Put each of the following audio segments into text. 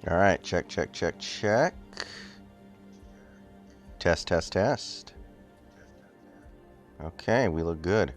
All right, check, check, check, check. Test, test, test. Okay, we look good.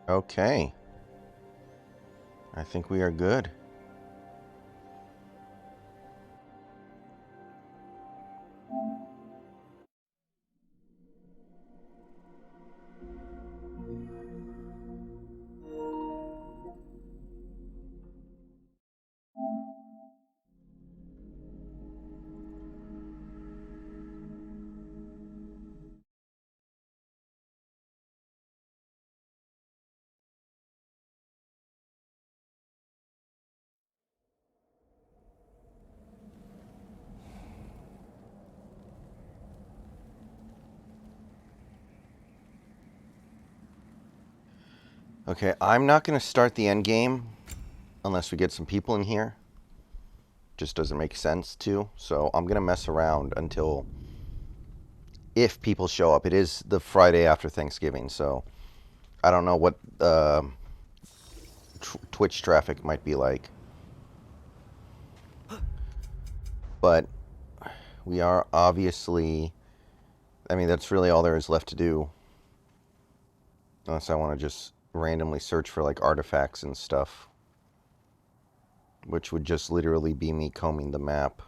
Okay. I think we are good. Okay, I'm not going to start the end game unless we get some people in here. Just doesn't make sense to. So I'm going to mess around until if people show up. It is the Friday after Thanksgiving, so I don't know what Twitch traffic might be like. But we are obviously... I mean, that's really all there is left to do. Unless I want to just randomly search for, like, artifacts and stuff. Which would just literally be me combing the map.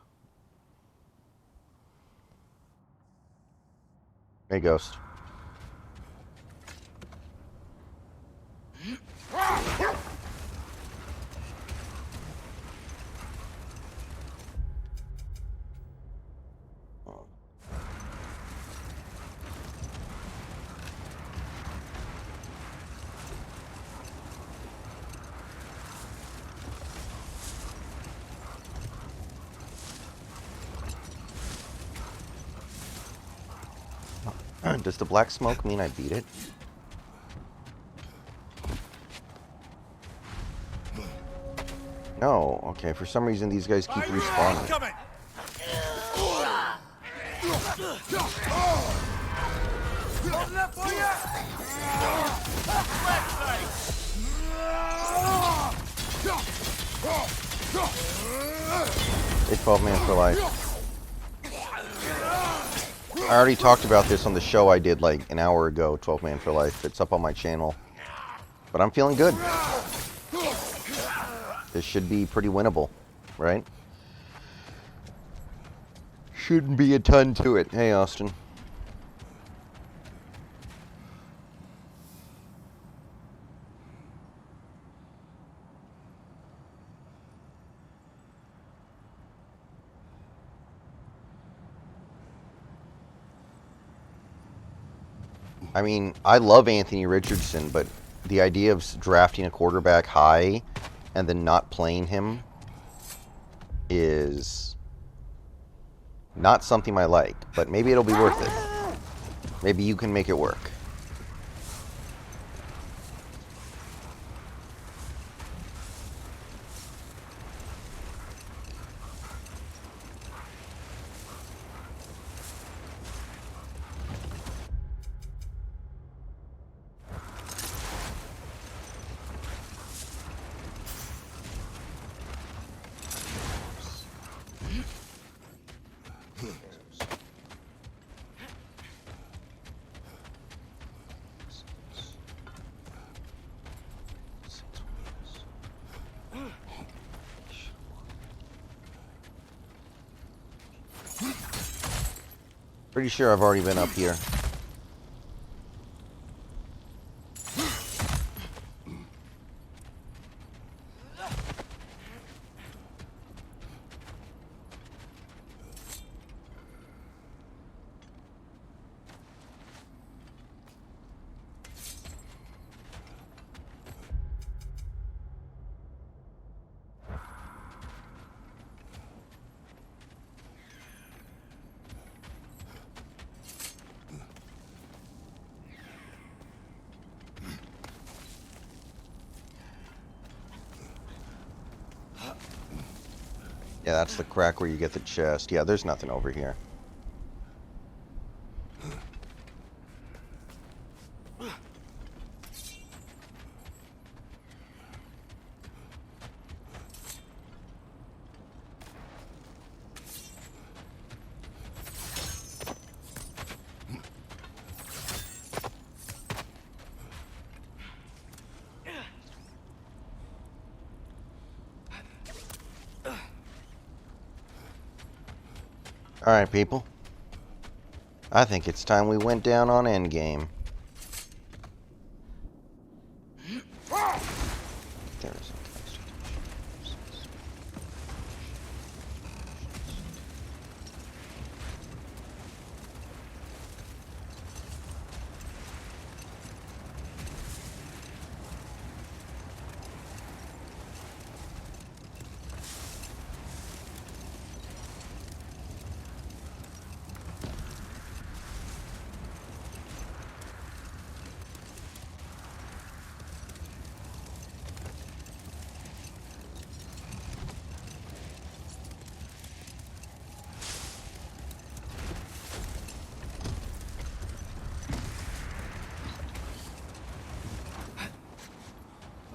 Hey, Ghost. Does the black smoke mean I beat it? No. Okay, for some reason these guys keep respawning. Hey, 12 man for life. I already talked about this on the show I did like an hour ago, 12 man for life. It's up on my channel. But I'm feeling good. This should be pretty winnable, right? Shouldn't be a ton to it. Hey, Austin. I mean, I love Anthony Richardson, but the idea of drafting a quarterback high and then not playing him is not something I like, but maybe it'll be worth it. Maybe you can make it work. Pretty sure I've already been up here. Yeah, that's the crack where you get the chest. Yeah, there's nothing over here. Alright, people. I think it's time we went down on Endgame. There is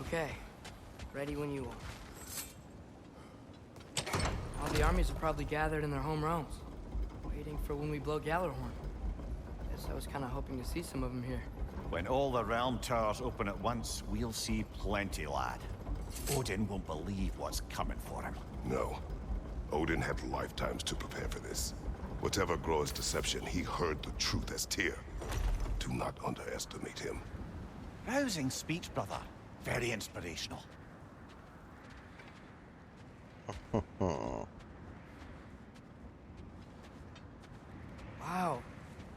Okay, ready when you are. All the armies are probably gathered in their home realms, waiting for when we blow Gallarhorn. Guess I was kind of hoping to see some of them here. When all the realm towers open at once, we'll see plenty, lad. Odin won't believe what's coming for him. No. Odin had lifetimes to prepare for this. Whatever Groa's deception, he heard the truth as Tyr. Do not underestimate him. Rousing speech, brother. Very inspirational. Wow,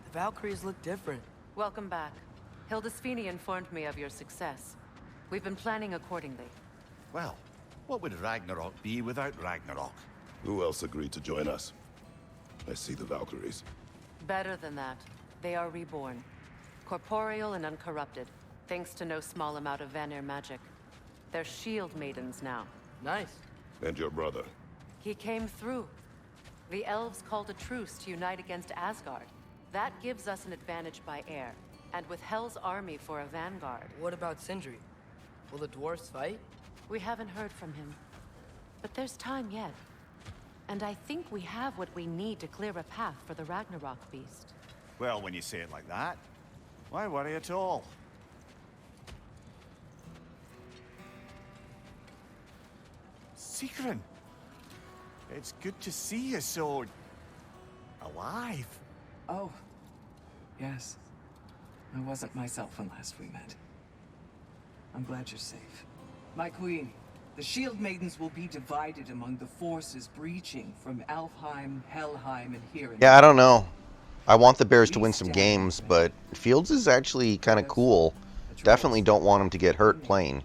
the Valkyries look different. Welcome back. Hildisfini informed me of your success. We've been planning accordingly. Well, what would Ragnarok be without Ragnarok? Who else agreed to join us? I see the Valkyries. Better than that. They are reborn. Corporeal and uncorrupted, thanks to no small amount of Vanir magic. They're shield maidens now. Nice. And your brother. He came through. The elves called a truce to unite against Asgard. That gives us an advantage by air. And with Hell's army for a vanguard. What about Sindri? Will the dwarves fight? We haven't heard from him. But there's time yet. And I think we have what we need to clear a path for the Ragnarok beast. Well, when you say it like that, why worry at all? Sigrun! It's good to see you so... alive. Oh, yes. I wasn't myself when last we met. I'm glad you're safe. My queen, the Shield Maidens will be divided among the forces breaching from Alfheim, Helheim, and here in... Yeah, I don't know. I want the Bears to win some games, but Fields is actually kind of cool. Definitely don't want him to get hurt playing.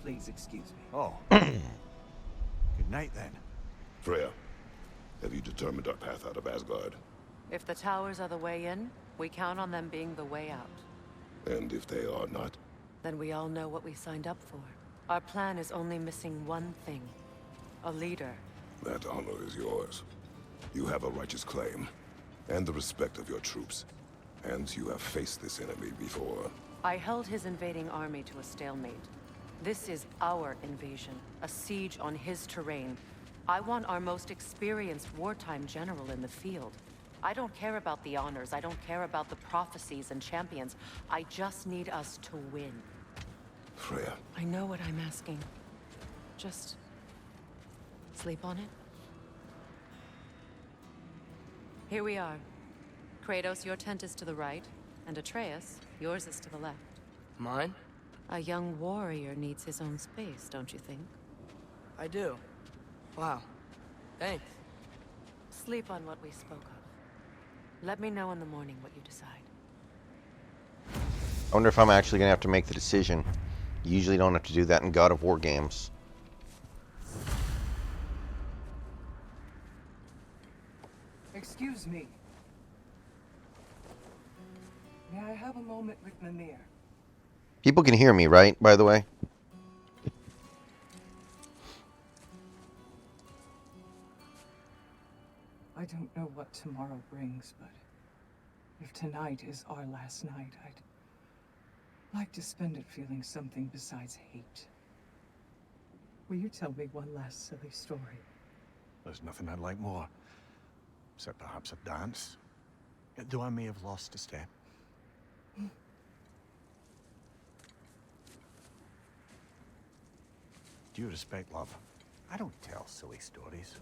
Please excuse me. Oh. Good night, then. Freya, have you determined our path out of Asgard? If the towers are the way in, we count on them being the way out. And if they are not? Then we all know what we signed up for. Our plan is only missing one thing. A leader. That honor is yours. You have a righteous claim. And the respect of your troops. And you have faced this enemy before. I held his invading army to a stalemate. This is our invasion, a siege on his terrain. I want our most experienced wartime general in the field. I don't care about the honors, I don't care about the prophecies and champions. I just need us to win. Freya. I know what I'm asking. Just... sleep on it? Here we are. Kratos, your tent is to the right, and Atreus, yours is to the left. Mine? A young warrior needs his own space, don't you think? I do. Wow. Thanks. Sleep on what we spoke of. Let me know in the morning what you decide. I wonder if I'm actually going to have to make the decision. You usually don't have to do that in God of War games. Excuse me. May I have a moment with Mimir? People can hear me, right, by the way? what tomorrow brings, but if tonight is our last night, I'd like to spend it feeling something besides hate. Will you tell me one last silly story? There's nothing I'd like more. Except perhaps a dance. Though I may have lost a step. Due respect, love, I don't tell silly stories.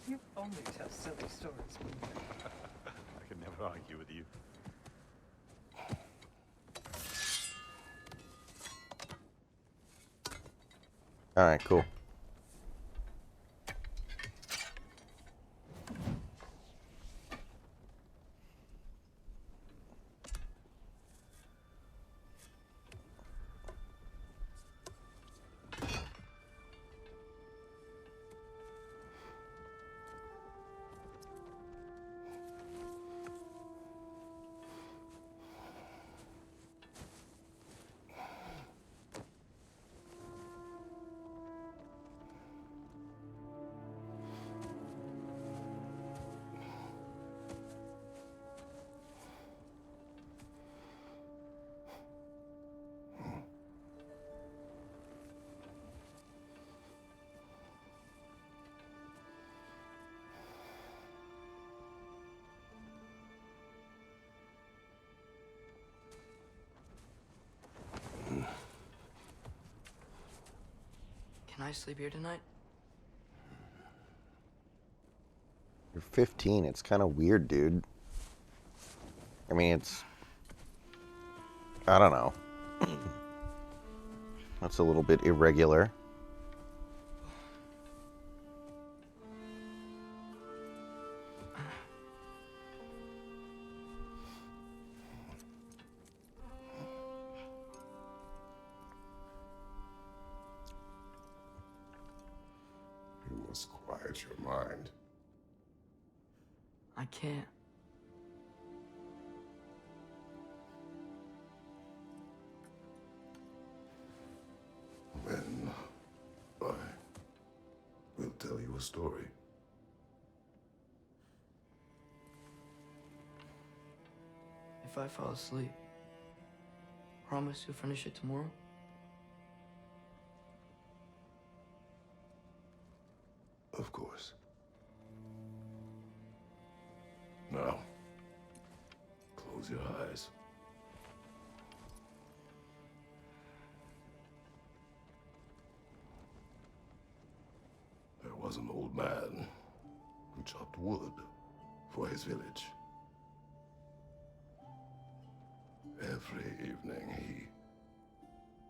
You only tell silly stories when you're... I can never argue with you. All right, cool. Can I sleep here tonight? You're 15. It's kind of weird, dude. I mean, it's... I don't know. That's a little bit irregular. You must quiet your mind. I can't. Then I will tell you a story. If I fall asleep, promise you'll finish it tomorrow? Of course. Now, close your eyes. There was an old man who chopped wood for his village. Every evening he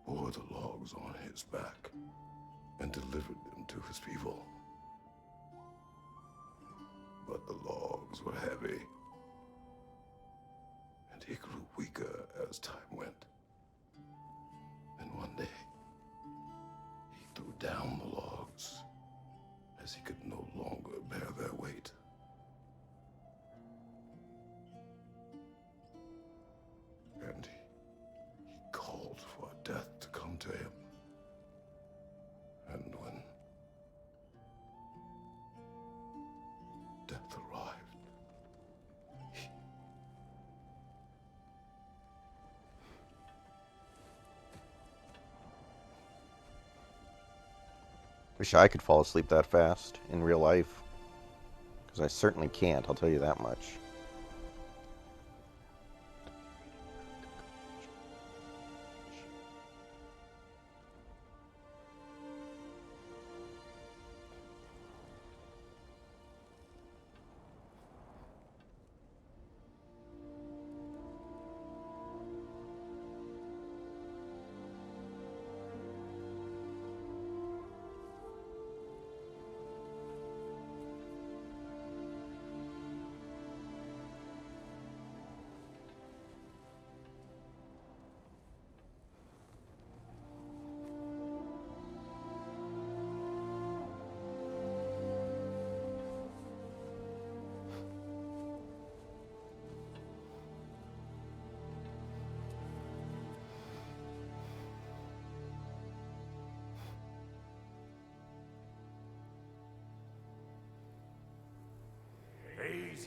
bore the logs on his back and delivered them to his people. But the logs were heavy, and he grew weaker as time went. And one day, he threw down the logs as he could no longer bear their weight. And he called for death to come to him. And when death arrived, he Wish I could fall asleep that fast in real life. Because I certainly can't, I'll tell you that much.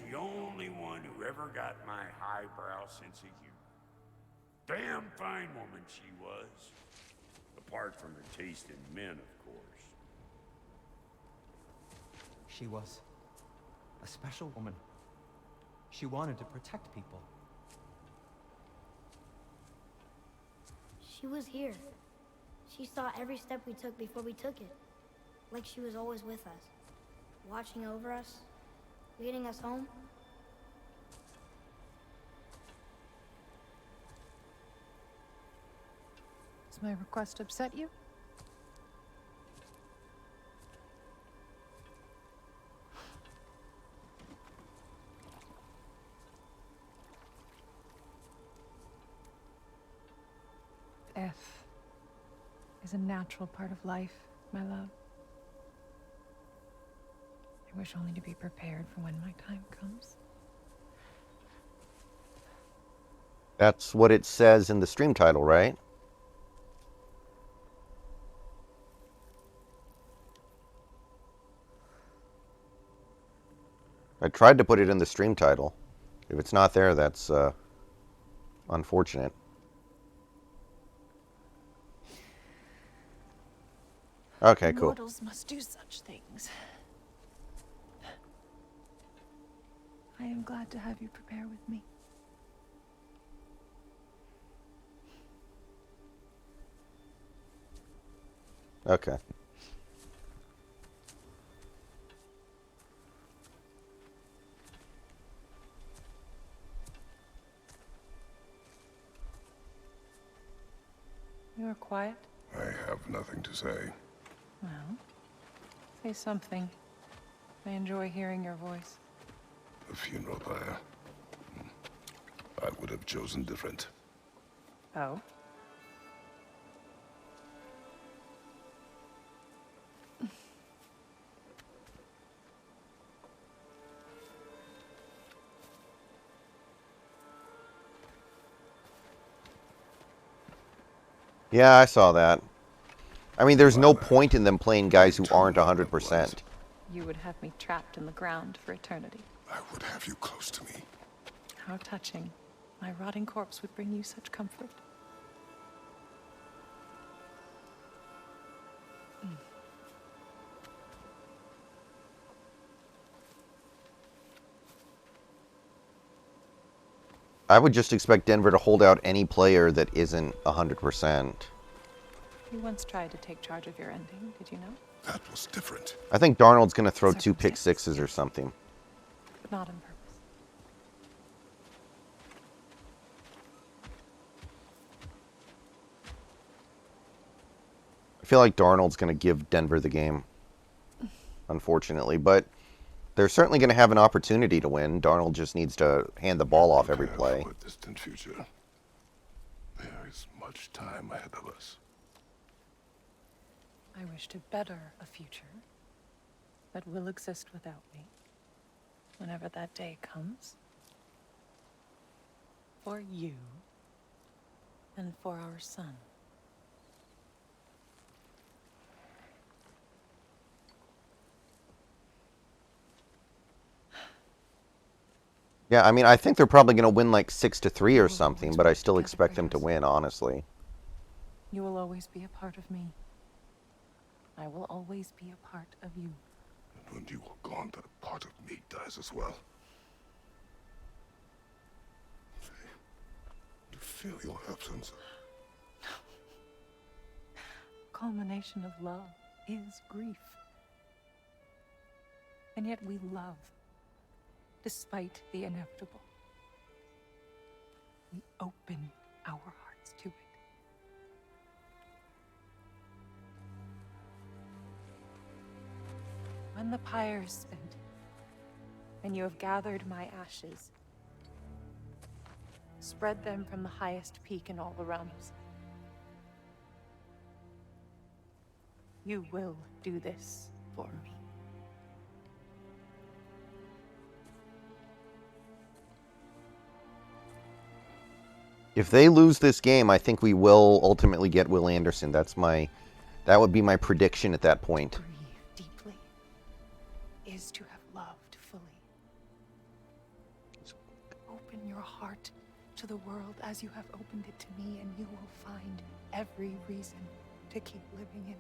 the only one who ever got my highbrow sense of humor. Damn fine woman she was. Apart from her taste in men, of course. She was a special woman. She wanted to protect people. She was here. She saw every step we took before we took it. Like she was always with us. Watching over us. Leading us home. Does my request upset you? Death is a natural part of life, my love. I wish only to be prepared for when my time comes. That's what it says in the stream title, right? I tried to put it in the stream title. If it's not there, that's unfortunate. Okay, cool. Mortals must do such things. I am glad to have you prepare with me. Okay. You are quiet? I have nothing to say. Well, say something. I enjoy hearing your voice. The funeral pyre. I would have chosen different. Oh? Yeah, I saw that. I mean, there's no point in them playing guys who aren't 100%. You would have me trapped in the ground for eternity. I would have you close to me. How touching. My rotting corpse would bring you such comfort. I would just expect Denver to hold out any player that isn't 100%. You once tried to take charge of your ending, did you know? That was different. I think Darnold's going to throw 2 pick sixes or something. But not on purpose. I feel like Darnold's going to give Denver the game, unfortunately. But they're certainly going to have an opportunity to win. Darnold just needs to hand the ball off every play. For a distant future. There is much time ahead of us. I wish to better a future that will exist without me, whenever that day comes. For you, and for our son. Yeah, I mean, I think they're probably going to win like 6-3 or something, but I still expect them to win, honestly. You will always be a part of me. I will always be a part of you. And when you are gone, that part of me dies as well. I feel your absence. Culmination of love is grief. And yet we love, despite the inevitable. We open our hearts to it. When the pyre is spent, and you have gathered my ashes, spread them from the highest peak in all the realms. You will do this for me. If they lose this game, I think we will ultimately get Will Anderson. That would be my prediction at that point. Grieve deeply is to have loved fully. as you have opened it to me, and you will find every reason to keep living in it.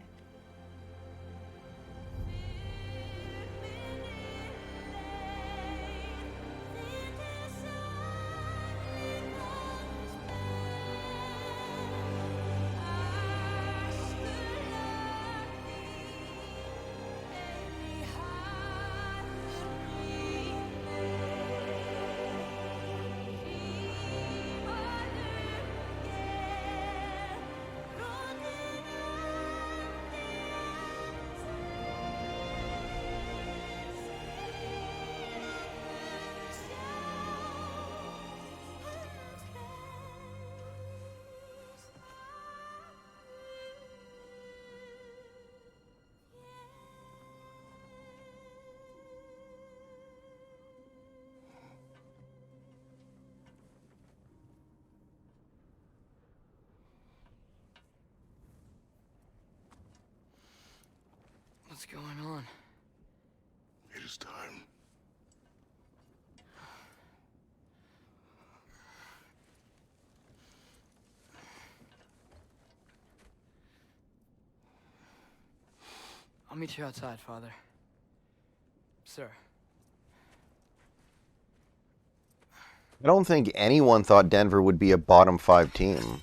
What's going on? It is time. I'll meet you outside, Father. Sir. I don't think anyone thought Denver would be a bottom 5 team.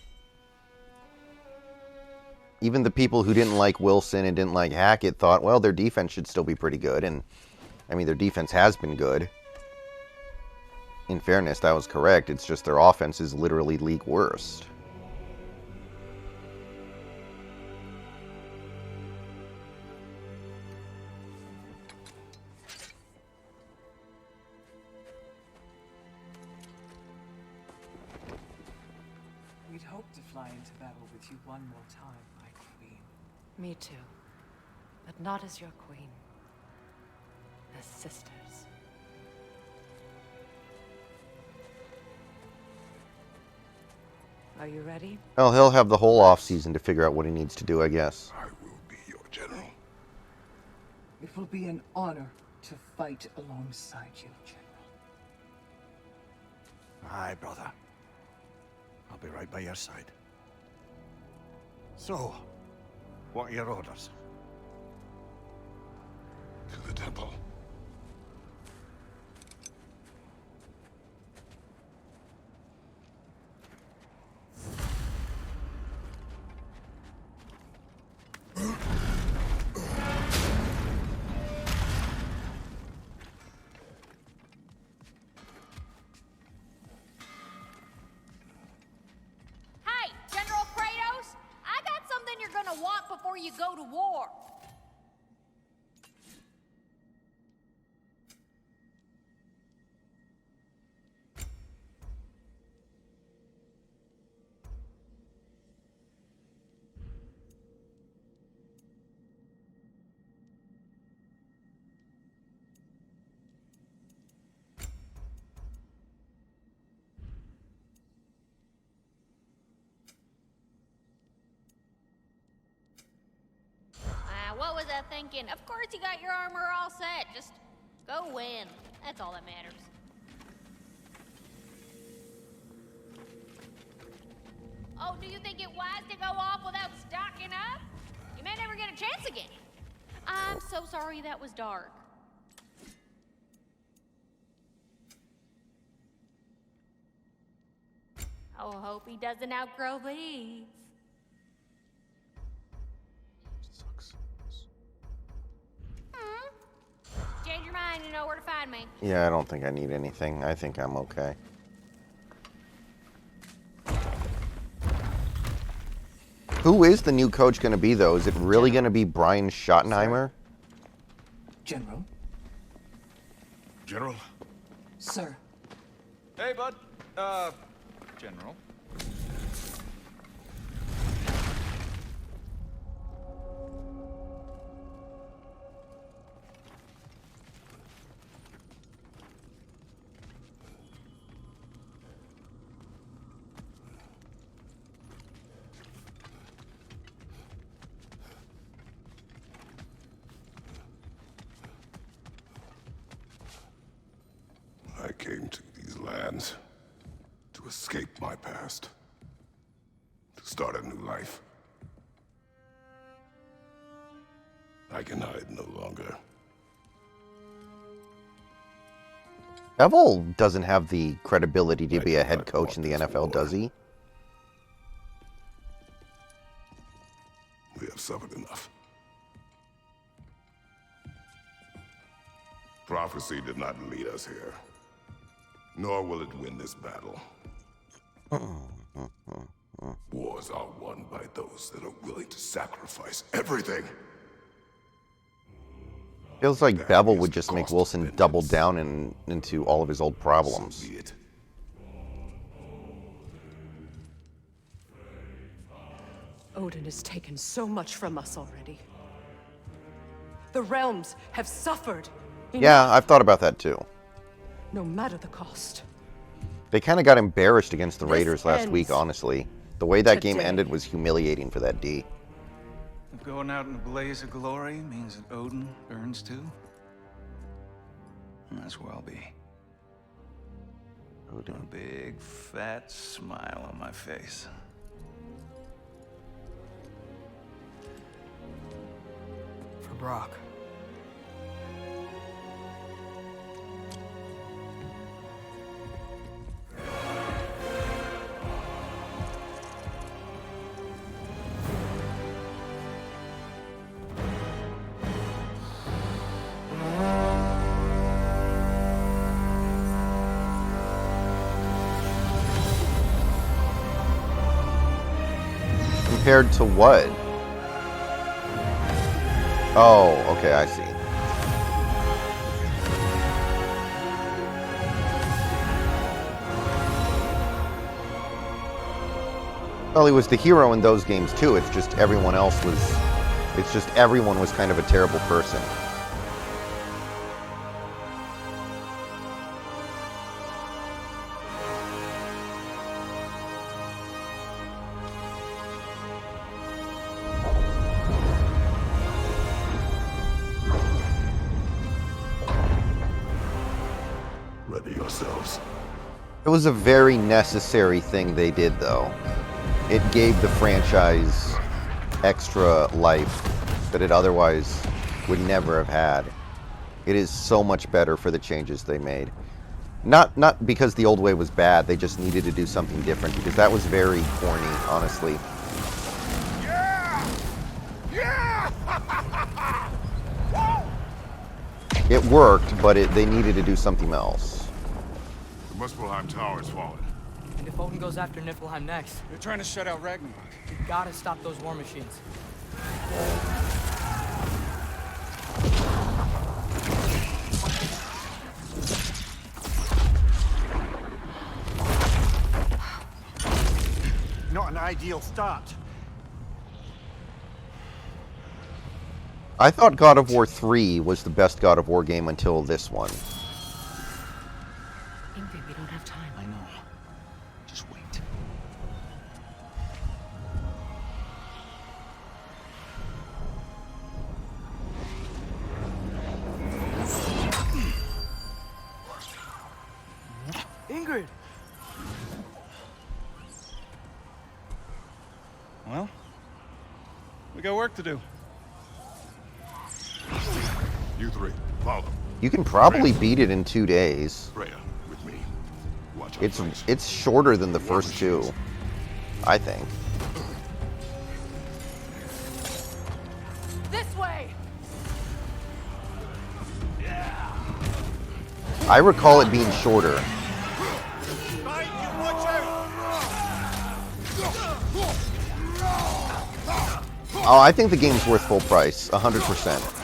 Even the people who didn't like Wilson and didn't like Hackett thought, well, their defense should still be pretty good. And, I mean, their defense has been good. In fairness, that was correct. It's just their offense is literally league worst. We'd hoped to fly into battle with you one more time, my queen. Me too. But not as your queen. As sisters. Are you ready? Well, he'll have the whole off-season to figure out what he needs to do, I guess. I will be your general. It will be an honor to fight alongside you, General. Aye, brother. I'll be right by your side. So, what are your orders? To the temple. Hey, General Kratos! I got something you're gonna want before you go to war. What was I thinking? Of course you got your armor all set. Just go win. That's all that matters. Oh, do you think it wise to go off without stocking up? You may never get a chance again. I'm so sorry that was dark. Oh, hope he doesn't outgrow these. Change your mind, you know where to find me. Yeah, I don't think I need anything. I think I'm okay. Who is the new coach going to be, though? Is it really going to be Brian Schottenheimer? General? General? Sir. Hey, bud. General. I came to these lands to escape my past, to start a new life. I can hide no longer. Bevel doesn't have the credibility to be a head coach in the NFL, does he? We have suffered enough. Prophecy did not lead us here, nor will it win this battle. Wars are won by those that are willing to sacrifice everything. Feels like Bevel would just make Wilson double down into all of his old problems. So be it. Odin has taken so much from us already. The realms have suffered. Yeah, I've thought about that too. No matter the cost. They kind of got embarrassed against the This Raiders last ends week, honestly. The way that game today. ended was humiliating for that D. If going out in a blaze of glory means that Odin burns too, that's where I'll be. Odin. A big, fat smile on my face. For Brock. Compared to what? Oh, okay, I see. Well, he was the hero in those games too. It's just everyone else was... It's just everyone was kind of a terrible person. Ready yourselves. It was a very necessary thing they did, though. It gave the franchise extra life that it otherwise would never have had. It is so much better for the changes they made. Not because the old way was bad, they just needed to do something different, because that was very corny, honestly. Yeah! Yeah! It worked, but they needed to do something else. The Muspelheim Tower has fallen. And if Odin goes after Niflheim next, They're trying to shut out Ragnarok. we gotta stop those war machines. Not an ideal start. I thought God of War 3 was the best God of War game until this one. Ingrid, we don't have time. I know. Just wait. Ingrid! Well, we got work to do. You three, follow. You can probably beat it in 2 days. Freya, with me. Watch our flanks. It's shorter than the first two, I think. This way! I recall it being shorter. Oh, I think the game's worth full price, 100%.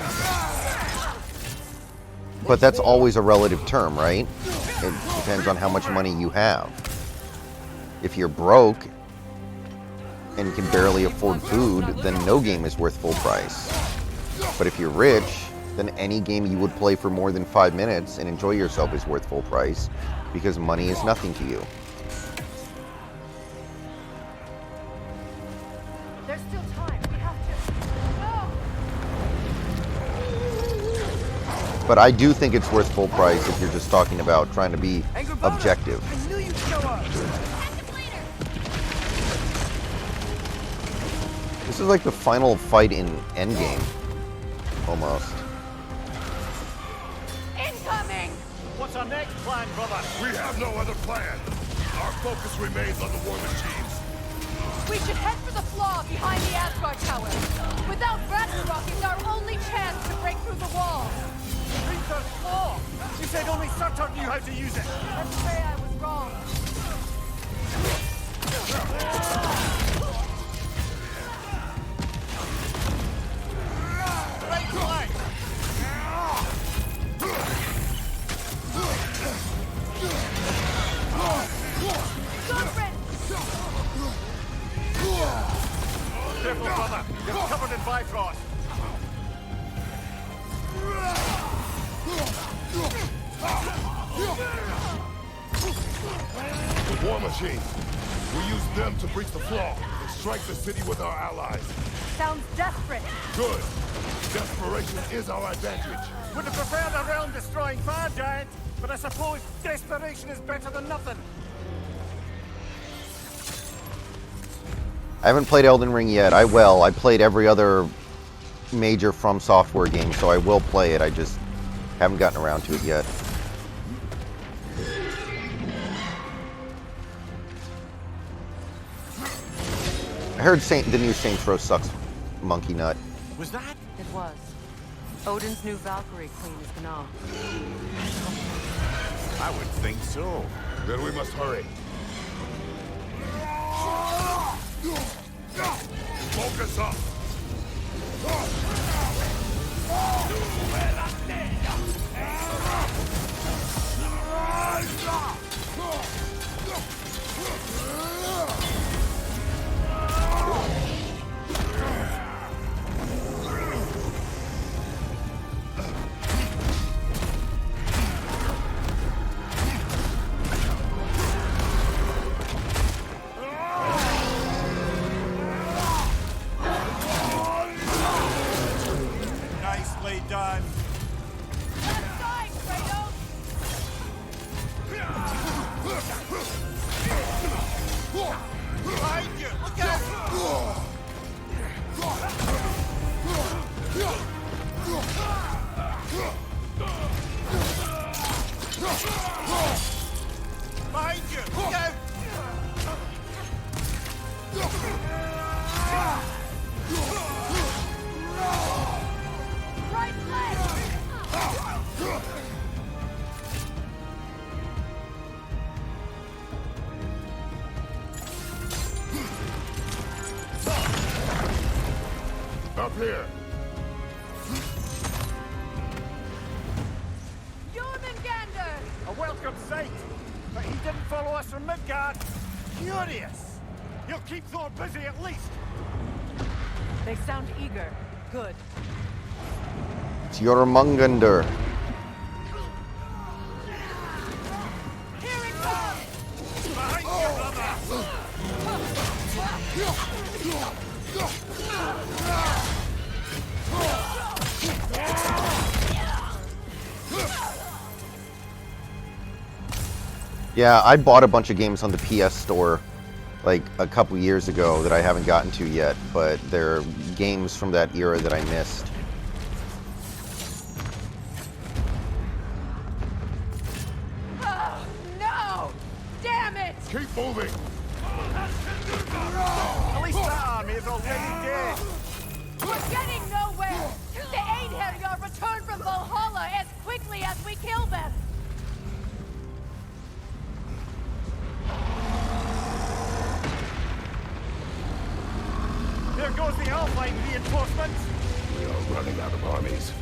But that's always a relative term, right? It depends on how much money you have. If you're broke and you can barely afford food, then no game is worth full price. But if you're rich, then any game you would play for more than 5 minutes and enjoy yourself is worth full price, because money is nothing to you. There's still time. We have to. But I do think it's worth full price if you're just talking about trying to be objective. I knew you'd show up. This is like the final fight in Endgame, almost. Incoming! What's our next plan, brother? We have no other plan. Our focus remains on the war machines. We should head for the flaw behind the Asgard Tower. Without Ragnarok, it's our only chance to break through the wall. Reaper's Claw! You said only Surtur knew how to use it! Let's say I was wrong. Right flank! Careful, brother! You're covered in Bifrost! The war machines. We use them to breach the flaw and strike the city with our allies. Sounds desperate. Good. Desperation is our advantage. Would have preferred a realm-destroying fire giant, but I suppose desperation is better than nothing. I haven't played Elden Ring yet. I will. I played every other major From Software game, so I will play it. I just haven't gotten around to it yet. I heard the new Saints Row sucks, Monkey Nut. Was that? It was. Odin's new Valkyrie queen is Gná. I would think so. Then we must hurry. Focus up! Nicely done. Left side, Kratos! Behind you! Look out! Behind you! Look out! Right leg! Up here! Jormungandr! A welcome sight! But he didn't follow us from Midgard. Curious! He'll keep Thor busy at least! They sound eager. Good. It's Jormungandr. Here it comes! Behind you, brother! Yeah, I bought a bunch of games on the PS Store like a couple years ago that I haven't gotten to yet, but they're games from that era that I missed. Oh, no! Damn it! Keep moving! At least that army is already dead! We're getting nowhere! The Einherjar return from Valhalla as quickly as we kill them! There goes the Alpine reinforcements! We are running out of armies.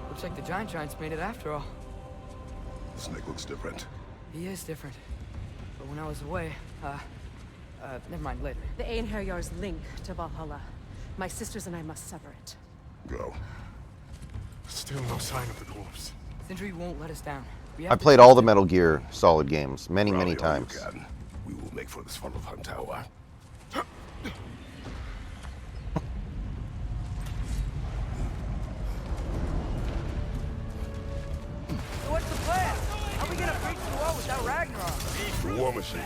Looks like the Giants made it after all. Snake looks different. He is different. But when I was away, never mind, later. The Einherjar's link to Valhalla. My sisters and I must sever it. Go. Still no sign of the corpse. Sindri won't let us down. We I have to played trust all the him. Metal Gear Solid games many Rally all you times. can. We will make for this funnel hunt tower. out Ragnarok. The War Machine.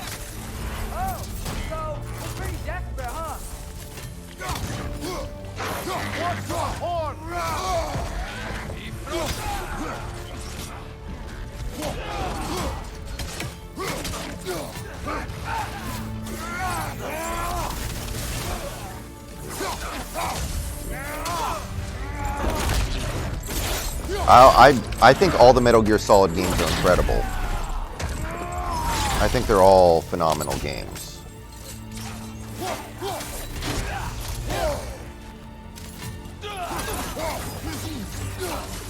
Oh, so we're pretty desperate, huh? What's the horn? I think all the Metal Gear Solid games are incredible. I think they're all phenomenal games.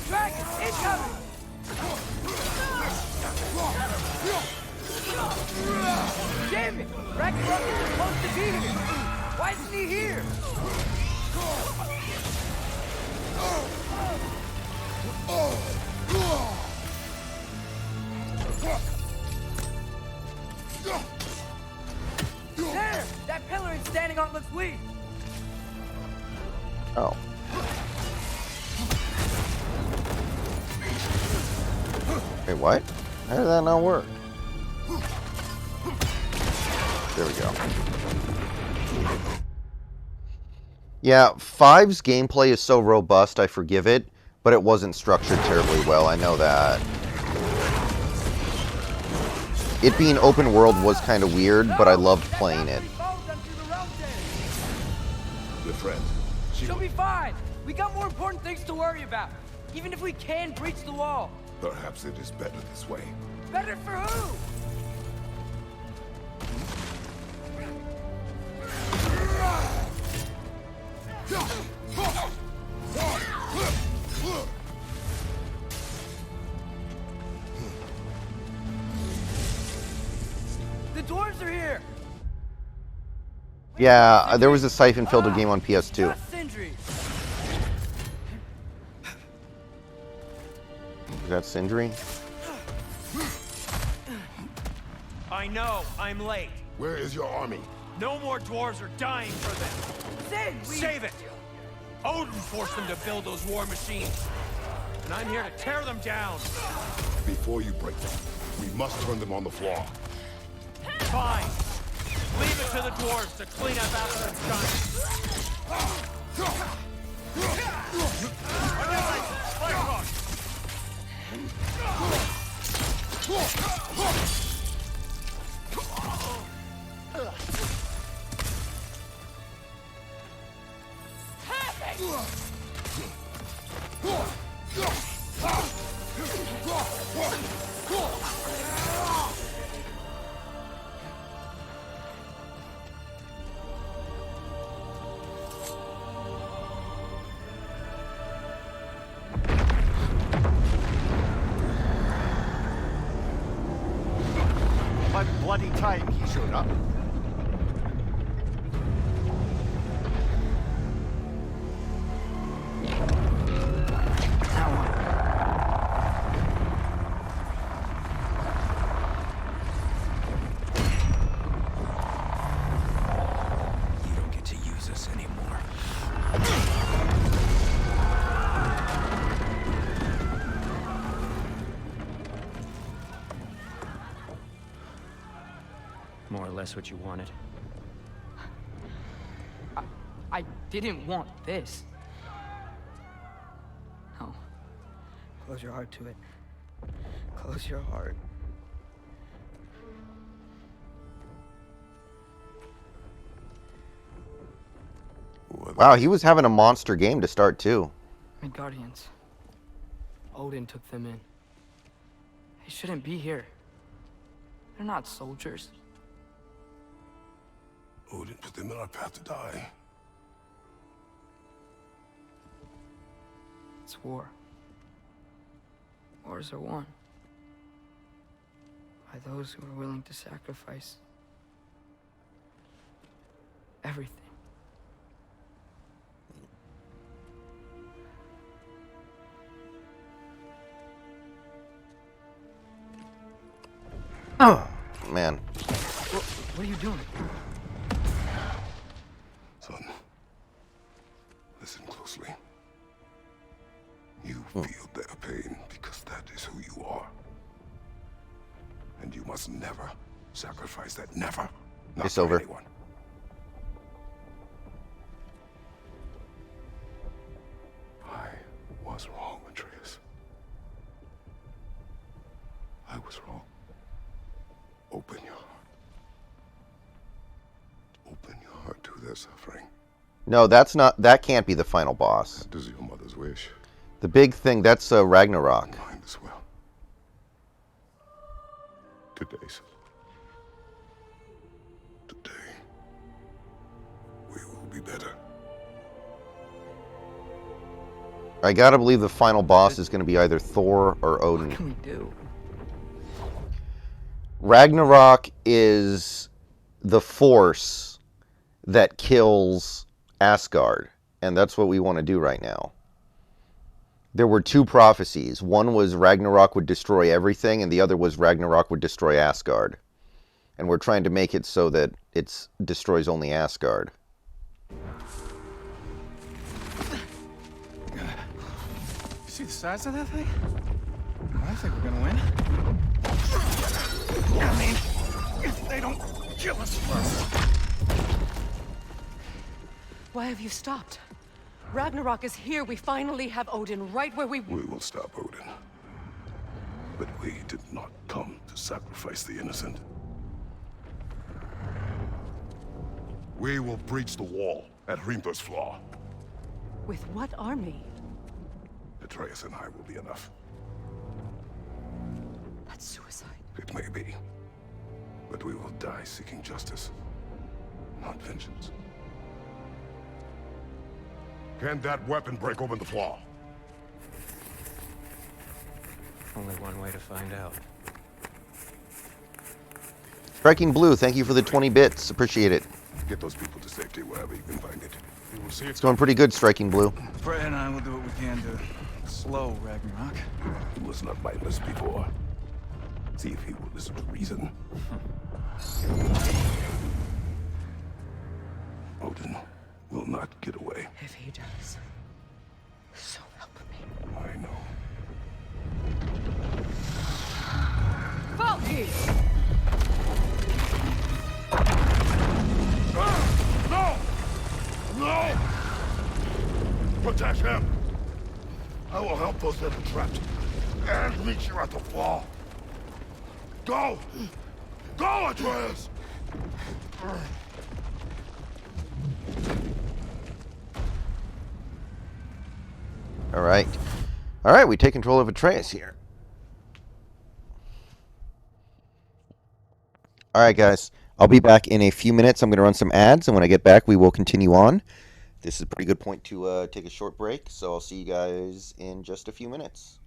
Dragon, incoming! Damn it! Ragnarok is supposed to be here! Why isn't he here? There! That pillar he's standing on looks weak! Oh. Wait, what? How did that not work? There we go. Yeah, 5's gameplay is so robust, I forgive it, but it wasn't structured terribly well, I know that. It being open world was kind of weird, but I loved playing it. Good friend. She'll be fine! We got more important things to worry about! Even if we can breach the wall! Perhaps it is better this way. Better for who? The dwarves are here! Yeah, there was a Siphon Filter game on PS2. Is that Sindri? I know, I'm late. Where is your army? No more dwarves are dying for them. Save it! Odin forced them to build those war machines. And I'm here to tear them down. Before you break them, we must turn them on the floor. Fine. Leave it to the dwarves to clean up after them What bloody time he showed up. You don't get to use us anymore. More or less what you wanted. I didn't want this. No. Close your heart to it. Close your heart. Wow, he was having a monster game to start, too. Midgardians. Odin took them in. They shouldn't be here. They're not soldiers. Odin put them in our path to die. It's war. Wars are won by those who are willing to sacrifice everything. Oh, man. What are you doing? Son, listen closely. You feel their pain because that is who you are. And you must Sacrifice that never. Not It's for over. anyone. I was wrong, Atreus. I was wrong. Open your heart. Open your heart to their suffering. No, that's not. That can't be the final boss. That is your mother's wish. The big thing, that's Ragnarok. Mine as well. Today's. Today. We will be better. I gotta believe the final boss is gonna be either Thor or Odin. What can we do? Ragnarok is the force that kills Asgard, and that's what we want to do right now. There were two prophecies. One was Ragnarok would destroy everything, and the other was Ragnarok would destroy Asgard. And we're trying to make it so that it destroys only Asgard. See the size of that thing? I think we're gonna win. I mean, if they don't kill us first. Why have you stopped? Ragnarok is here. We finally have Odin right where we... We will stop Odin. But we did not come to sacrifice the innocent. We will breach the wall at Hrimthur's Flaw. With what army? Atreus and I will be enough. That's suicide. It may be. But we will die seeking justice, not vengeance. Can that weapon break open the flaw? Only one way to find out. Striking Blue, thank you for the 20 bits. Appreciate it. Get those people to safety wherever you can find it. We will see It's going pretty good, Striking Blue. Fred and I will do what we can to slow Ragnarok. He was not mindless before. See if he will listen to reason. Odin will not get away. If he does, so help me. I know. Valky! No! No! Protect him! I will help those that are trapped. And meet you at the flaw. Go! Go, Atreus! Alright. Alright, we take control of Atreus here. Alright, guys. I'll be back in a few minutes. I'm going to run some ads, and when I get back, we will continue on. This is a pretty good point to take a short break, so I'll see you guys in just a few minutes.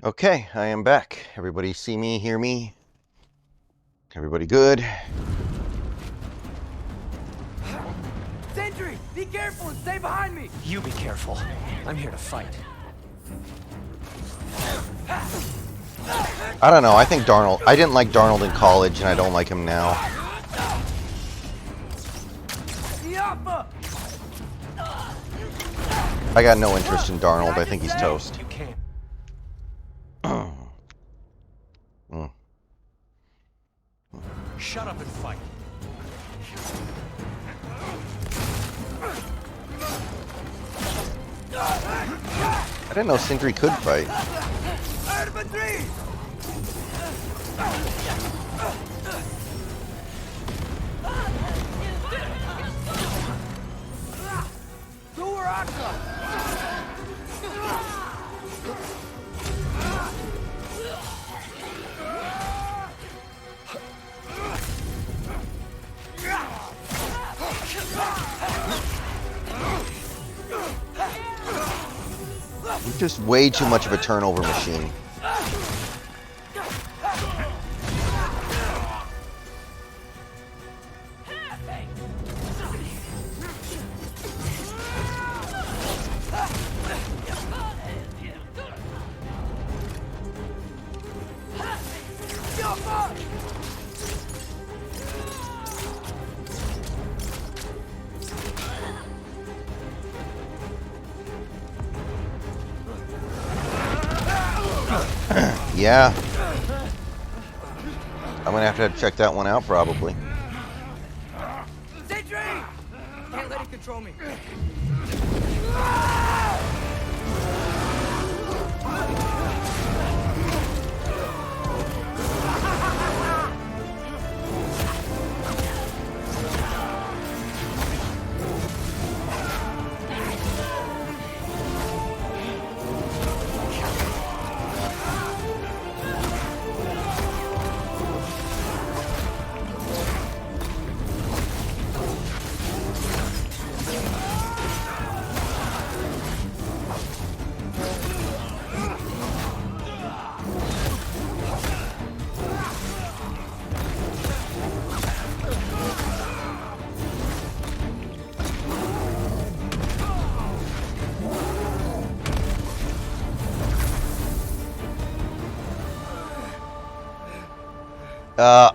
Okay, I am back. Everybody see me, hear me? Everybody good? Sentry, be careful and stay behind me. You be careful. I'm here to fight. I don't know, I think Darnold... I didn't like Darnold in college, and I don't like him now. I got no interest in Darnold. I think he's toast. You can't. Shut up and fight. I didn't know Sindri could fight. He's just way too much of a turnover machine. Yeah. I'm gonna have to check that one out, probably. Sentry! Can't let it control me.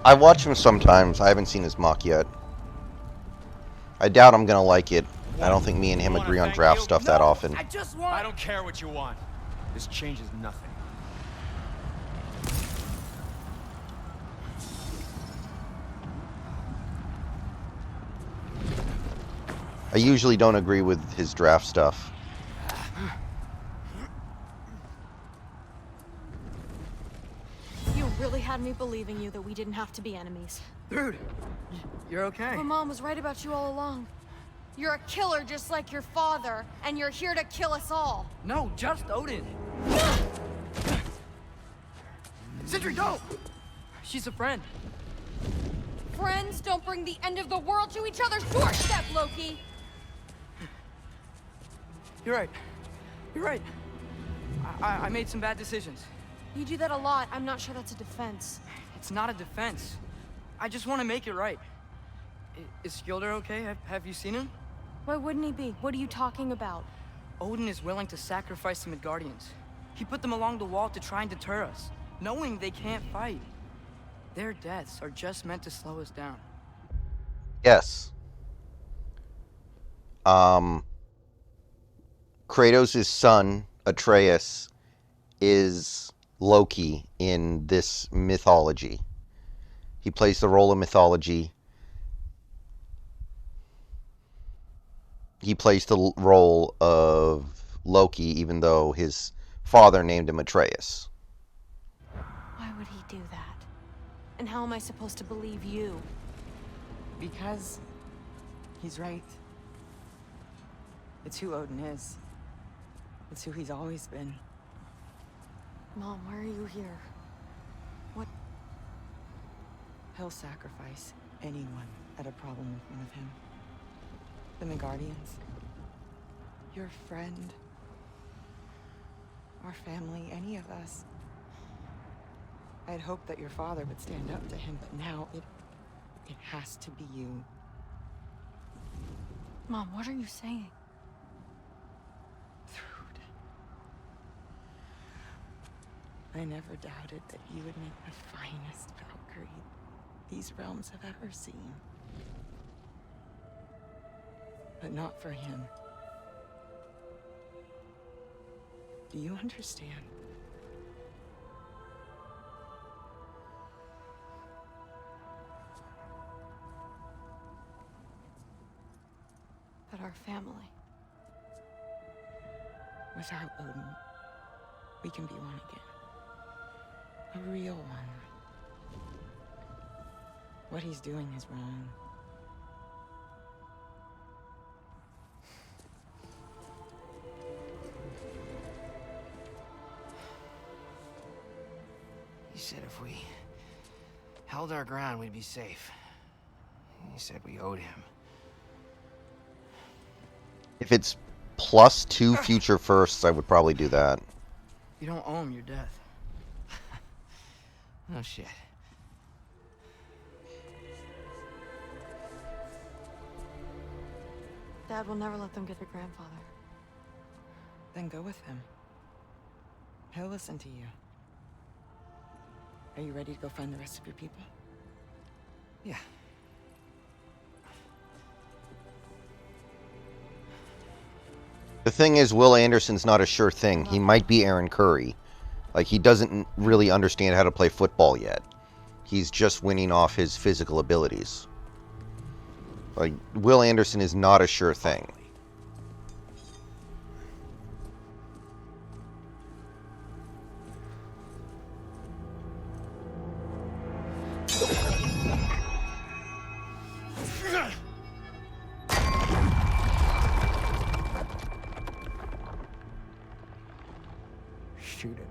I watch him sometimes. I haven't seen his mock yet. I doubt I'm gonna like it. I don't think me and him agree on draft stuff that often. I don't care what you want. This changes nothing. I usually don't agree with his draft stuff. You really had me believing you that we didn't have to be enemies. Dude, you're okay. My mom was right about you all along. You're a killer just like your father, and you're here to kill us all. No, just Odin. Sentry, go! She's a friend. Friends don't bring the end of the world to each other's doorstep, Loki! You're right. You're right. I made some bad decisions. You do that a lot. I'm not sure that's a defense. It's not a defense. I just want to make it right. Is Skilder okay? Have you seen him? Why wouldn't he be? What are you talking about? Odin is willing to sacrifice the Midgardians. He put them along the wall to try and deter us, knowing they can't fight. Their deaths are just meant to slow us down. Yes. Kratos' son, Atreus, is Loki in this mythology. He plays the role of mythology. He plays the role of Loki, even though his father named him Atreus. Why would he do that? And how am I supposed to believe you? Because he's right. It's who Odin is. It's who he's always been. Mom, why are you here? What? He'll sacrifice anyone at a problem in front of him. The Midgardians. Your friend. Our family, any of us. I'd hoped that your father would stand up to him, but now it has to be you. Mom, what are you saying? Thrud. I never doubted that you would make the finest Valkyrie these realms have ever seen. But not for him. Do you understand? But our family. Without Odin, we can be one again. A real one. What he's doing is wrong. He said if we held our ground, we'd be safe. He said we owed him. If it's +2 future firsts, I would probably do that. You don't owe him your death. No shit. Dad will never let them get their grandfather. Then go with him. He'll listen to you. Are you ready to go find the rest of your people? Yeah. The thing is, Will Anderson's not a sure thing. He might be Aaron Curry. Like, he doesn't really understand how to play football yet. He's just winning off his physical abilities. Like, Will Anderson is not a sure thing. Shoot it.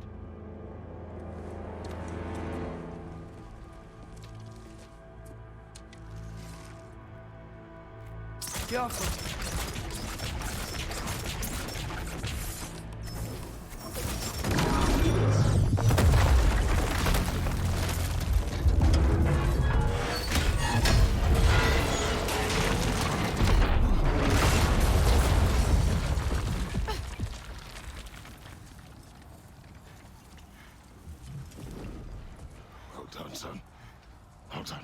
Get off of Well done, son. Well done.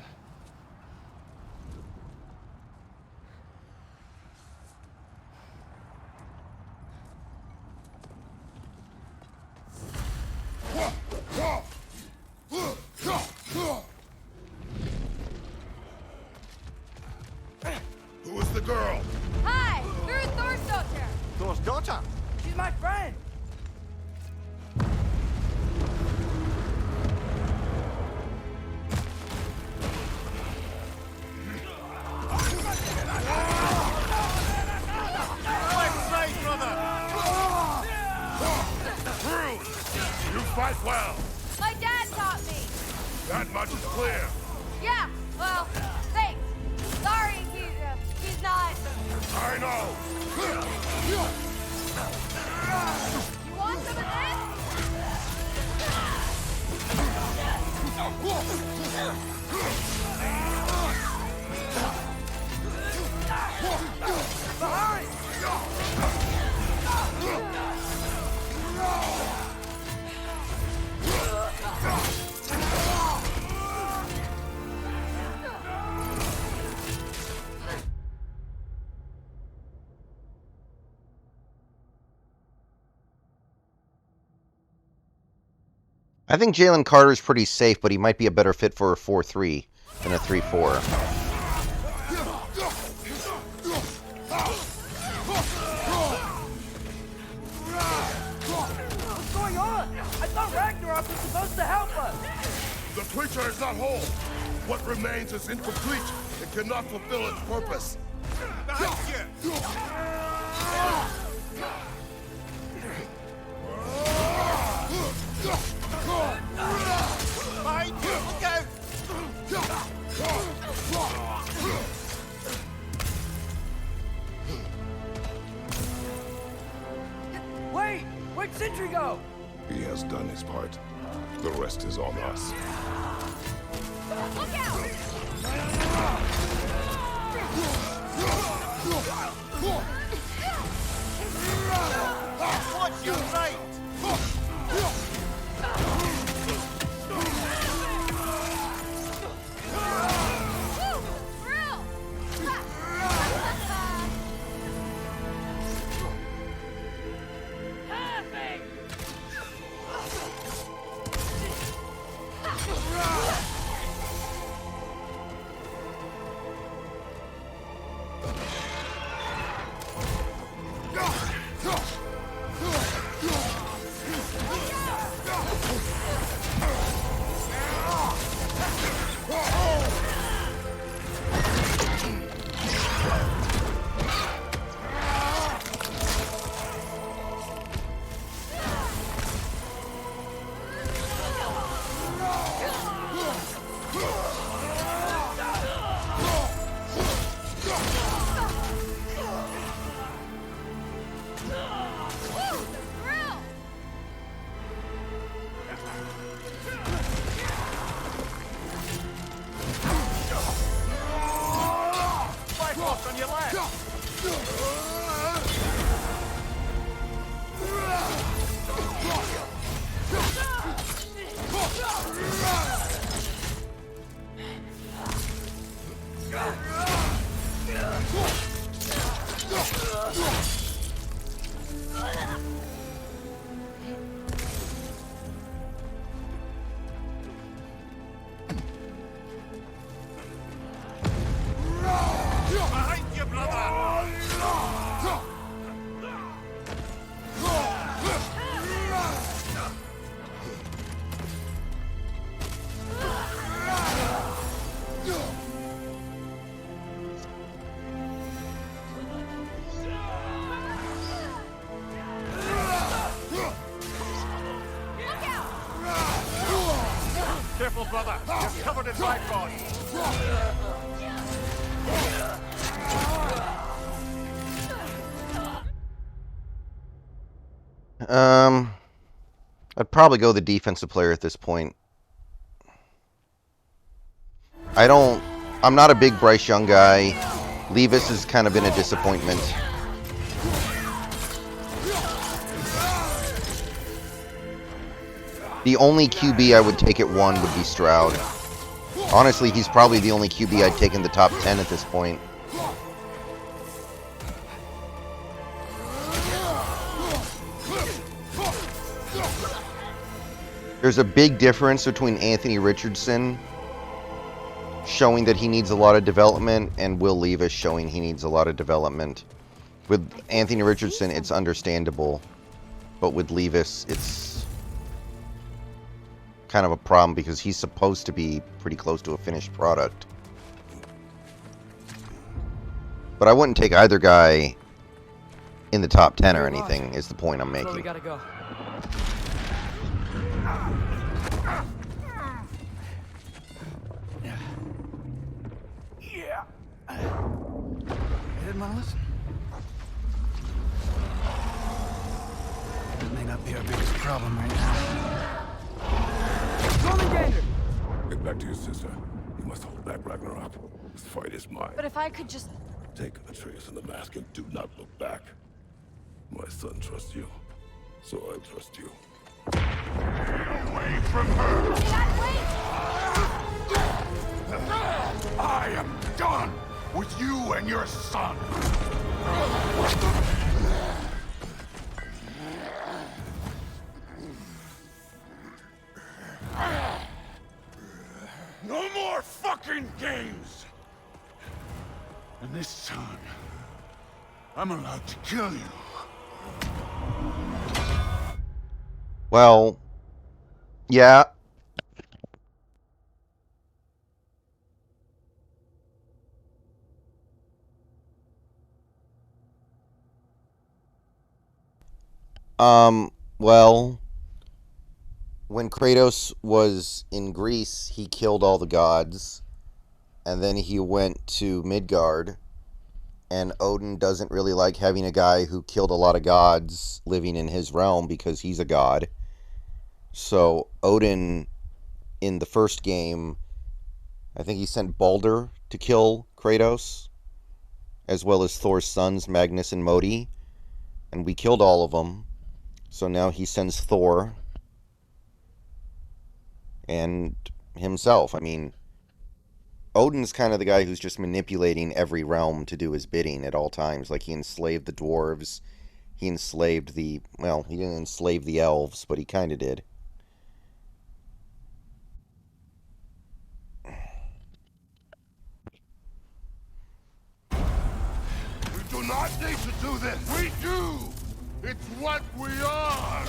Who is the girl? Hi! You're Thor's daughter! Thor's daughter? She's my friend! You fight well. My dad taught me! That much is clear. Yeah, well, thanks. Sorry, he's not... I know. You want some of this? Behind! I think Jalen Carter's pretty safe, but he might be a better fit for a 4-3 than a 3-4. What's going on? I thought Ragnarok was supposed to help us! The creature is not whole. What remains is incomplete. It cannot fulfill its purpose. Behind you! Look out! Wait! Where'd Sentry go? He has done his part. The rest is on us. Look out! Watch your right! On your left! Behind you, brother! Careful, brother. You're covered in Bifrost. I'd probably go the defensive player at this point. I'm not a big Bryce Young guy. Levis has kind of been a disappointment. The only QB I would take at 1 would be Stroud. Honestly, he's probably the only QB I'd take in the top 10 at this point. There's a big difference between Anthony Richardson showing that he needs a lot of development and Will Levis showing he needs a lot of development. With Anthony Richardson, it's understandable, but with Levis, it's kind of a problem because he's supposed to be pretty close to a finished product. But I wouldn't take either guy in the top 10 or anything, is the point I'm making. We gotta go. Yeah. You didn't want to listen? That may not be our biggest problem right now. Get back to your sister. You must hold back Ragnarok. This fight is mine. But if I could just... Take Atreus and the mask and do not look back. My son trusts you, so I trust you. Away from her! I am done with you and your son! No more fucking games! And this time, I'm allowed to kill you. Well, yeah. Well, when Kratos was in Greece, he killed all the gods, and then he went to Midgard, and Odin doesn't really like having a guy who killed a lot of gods living in his realm because he's a god. So Odin in the first game, I think he sent Balder to kill Kratos, as well as Thor's sons Magnus and Modi, and we killed all of them. So now he sends Thor and himself. I mean, Odin's kind of the guy who's just manipulating every realm to do his bidding at all times. Like he enslaved the dwarves, he enslaved the, well, he didn't enslave the elves, but he kind of did. We do not need to do this. We do. It's what we are.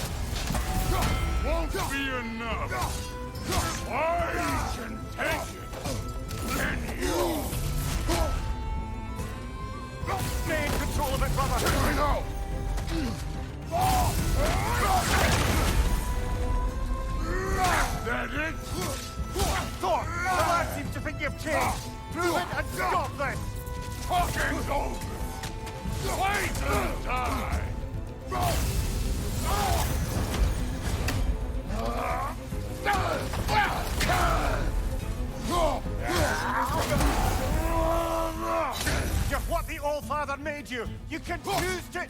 Won't be enough. I can take it. And you. Stay in control of it, brother. Here we go. That it? Thor, the lad seems to think you've changed. Prove it and stop this. Talking's over. Fight and die. You're what the All-Father made you. You can choose to...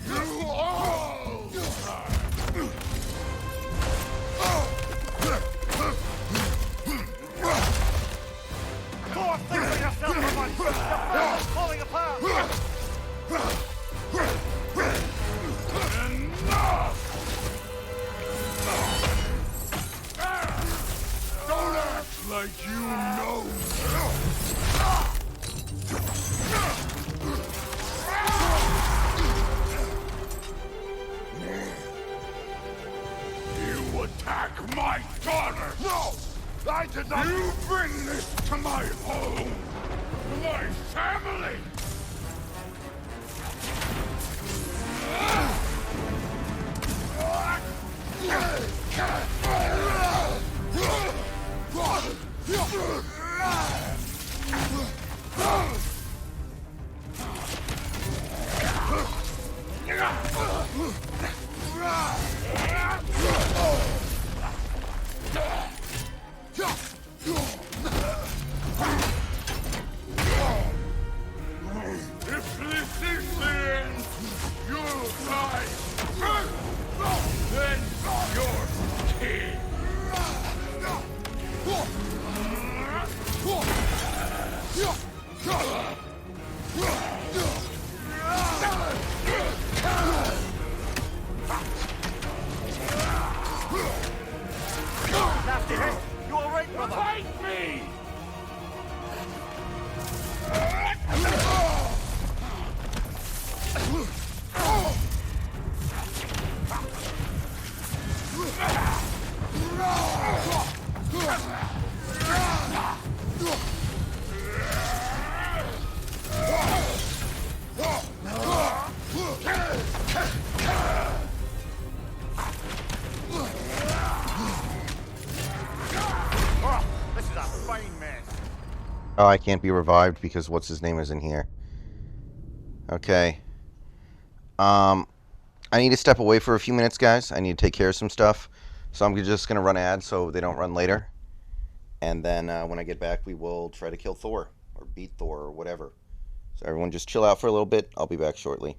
Thor, think for yourself for once. Your family's falling apart. Don't act like you know. You attack my daughter! No! I did not... You bring this to my home! My family! If this is the end, you'll die first! Then you're king! Nasty hit. You all right, brother? Fight me! Oh, this is a fine mess. Oh, I can't be revived because what's his name isn't here. Okay. I need to step away for a few minutes, guys. I need to take care of some stuff. So I'm just going to run ads so they don't run later. And then when I get back, we will try to kill Thor or beat Thor or whatever. So everyone just chill out for a little bit. I'll be back shortly.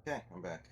Okay, I'm back.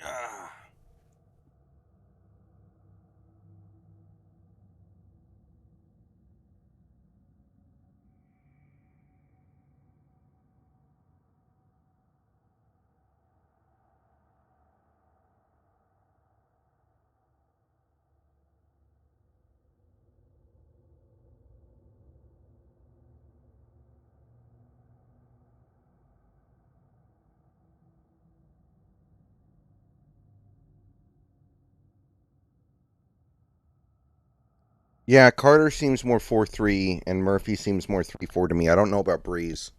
Ah. Yeah, Carter seems more 4-3, and Murphy seems more 3-4 to me. I don't know about Breeze.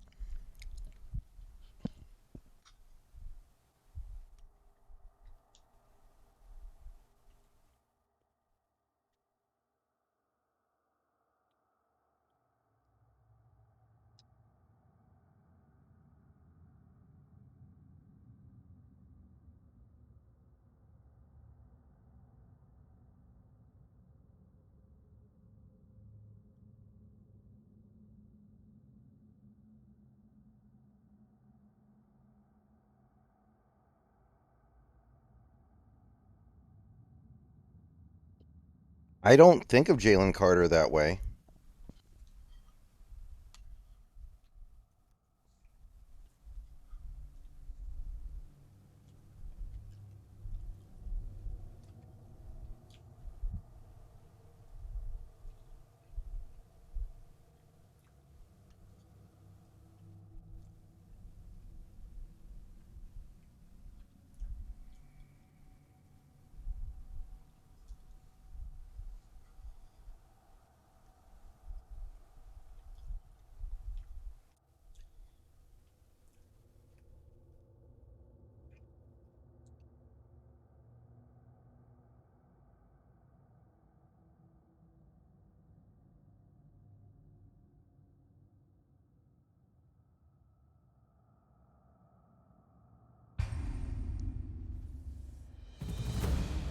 I don't think of Jalen Carter that way.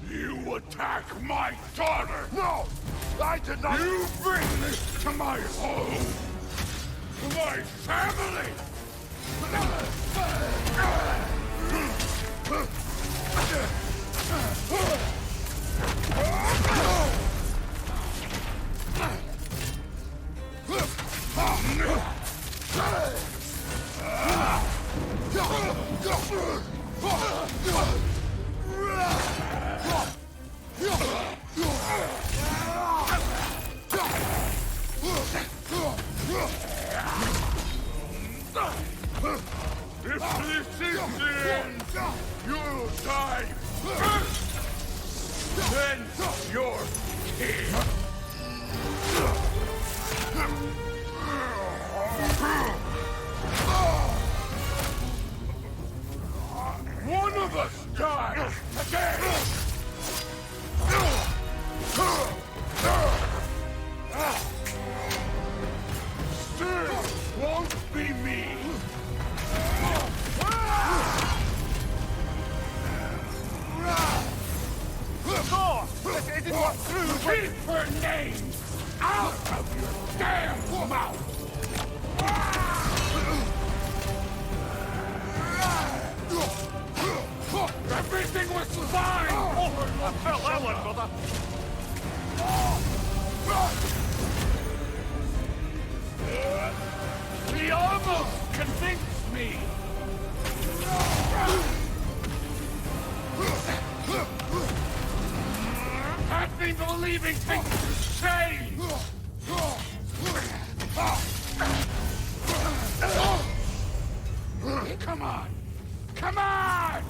You attack my daughter! No! I did not! You bring this to my home! To my family! If this is the end, you'll die first! Then you're king! One of us dies again! Still won't be me! Thor! This isn't what through! Keep her name out of your damn mouth! Everything was fine! Oh, I felt that one, brother. He almost convinced me! Had me believing things would change! Come on! Come on!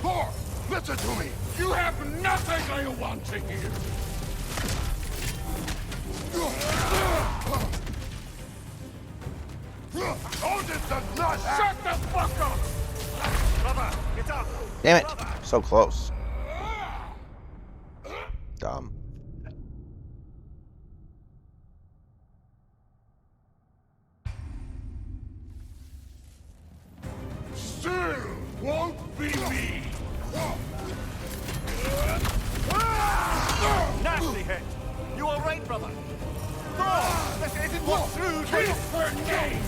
Thor, listen to me! You have nothing I want to hear! Odin does not have... Shut the fuck up! Brother, get up! Damn it! So close. Dumb. Still won't be me! Nasty hit! You alright, brother? Thor! This isn't what through Keep her name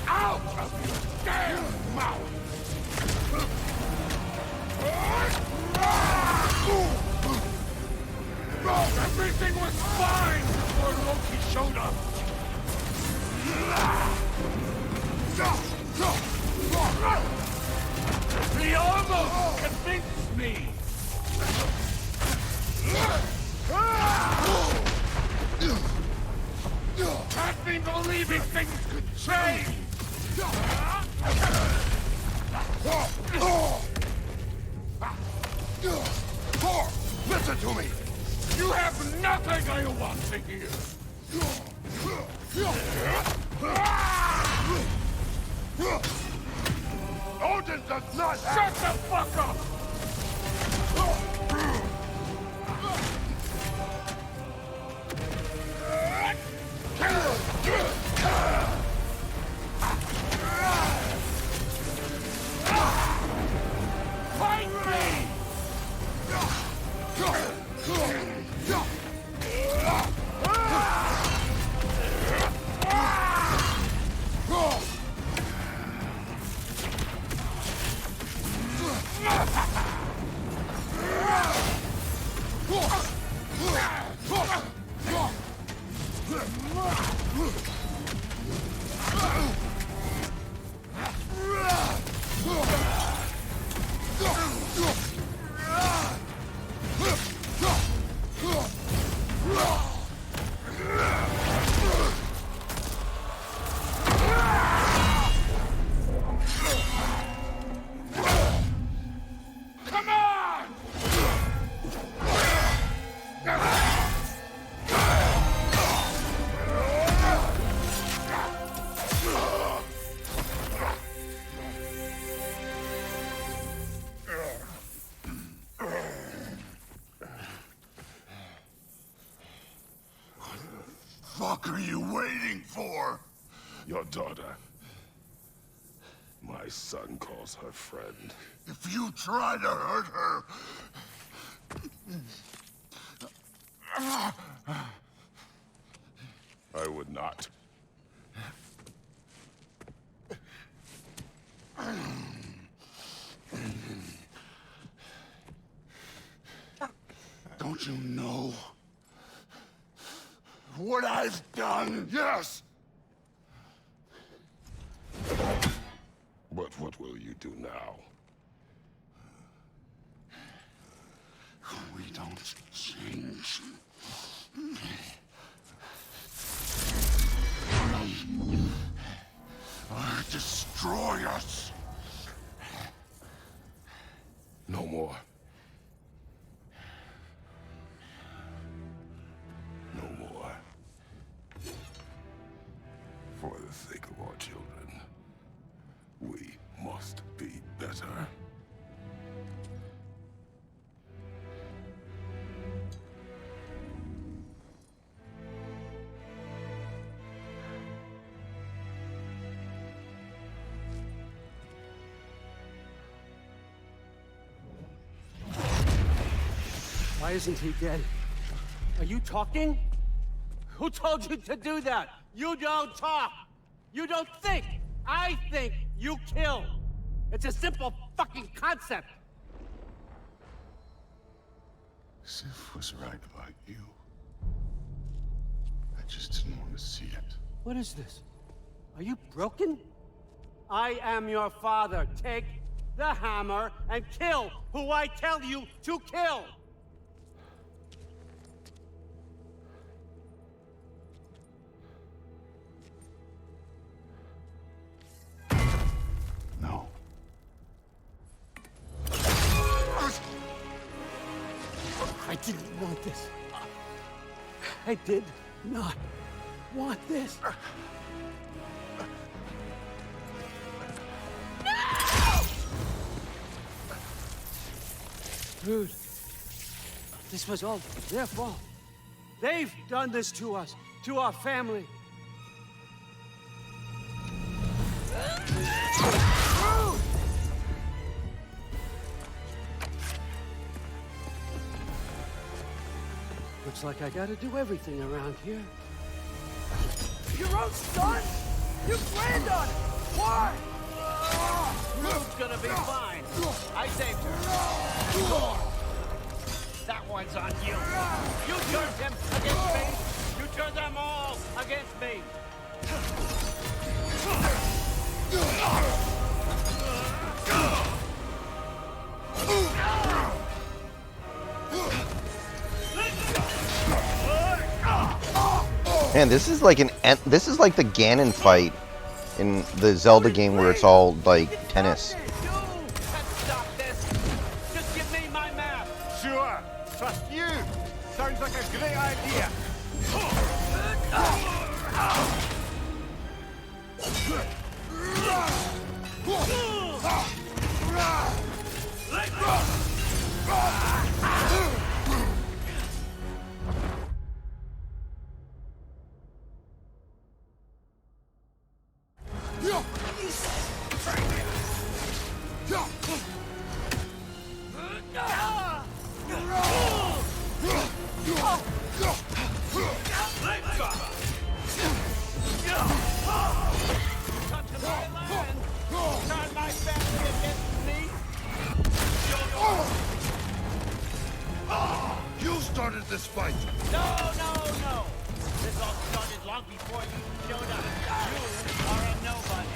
out of your damn mouth! Everything was fine before Loki showed up! He almost convinced me! Had me believing things could change! Thor, listen to me! You have nothing I want to hear! Odin does not have... Shut the fuck up! Fight me! Come on! Fuck are you waiting for? Your daughter. My son calls her friend. If you try to hurt her... I would not. Don't you know what I've done? Yes! But what will you do now? We don't change. Or destroy us. No more. No more. For the sake of our children, we must be better. Why isn't he dead? Are you talking? Who told you to do that? You don't talk! You don't think! I think you kill. It's a simple fucking concept. Sif was right about you. I just didn't want to see it. What is this? Are you broken? I am your father. Take the hammer and kill who I tell you to kill. No. I didn't want this. I did not want this. Dude, this was all their fault. They've done this to us, to our family. Looks like I gotta do everything around here. Your own son? You planned on it! Why? Ruth's gonna be fine. I saved her. That one's on you. You turned him against me. You turned them all against me. Man, this is like this is like the Ganon fight in the Zelda game where it's all like tennis. Stop this. Just give me my map. Sure. Trust you. Sounds like a great idea. You started this fight! No, no, no! This all started long before you showed up. You are a nobody.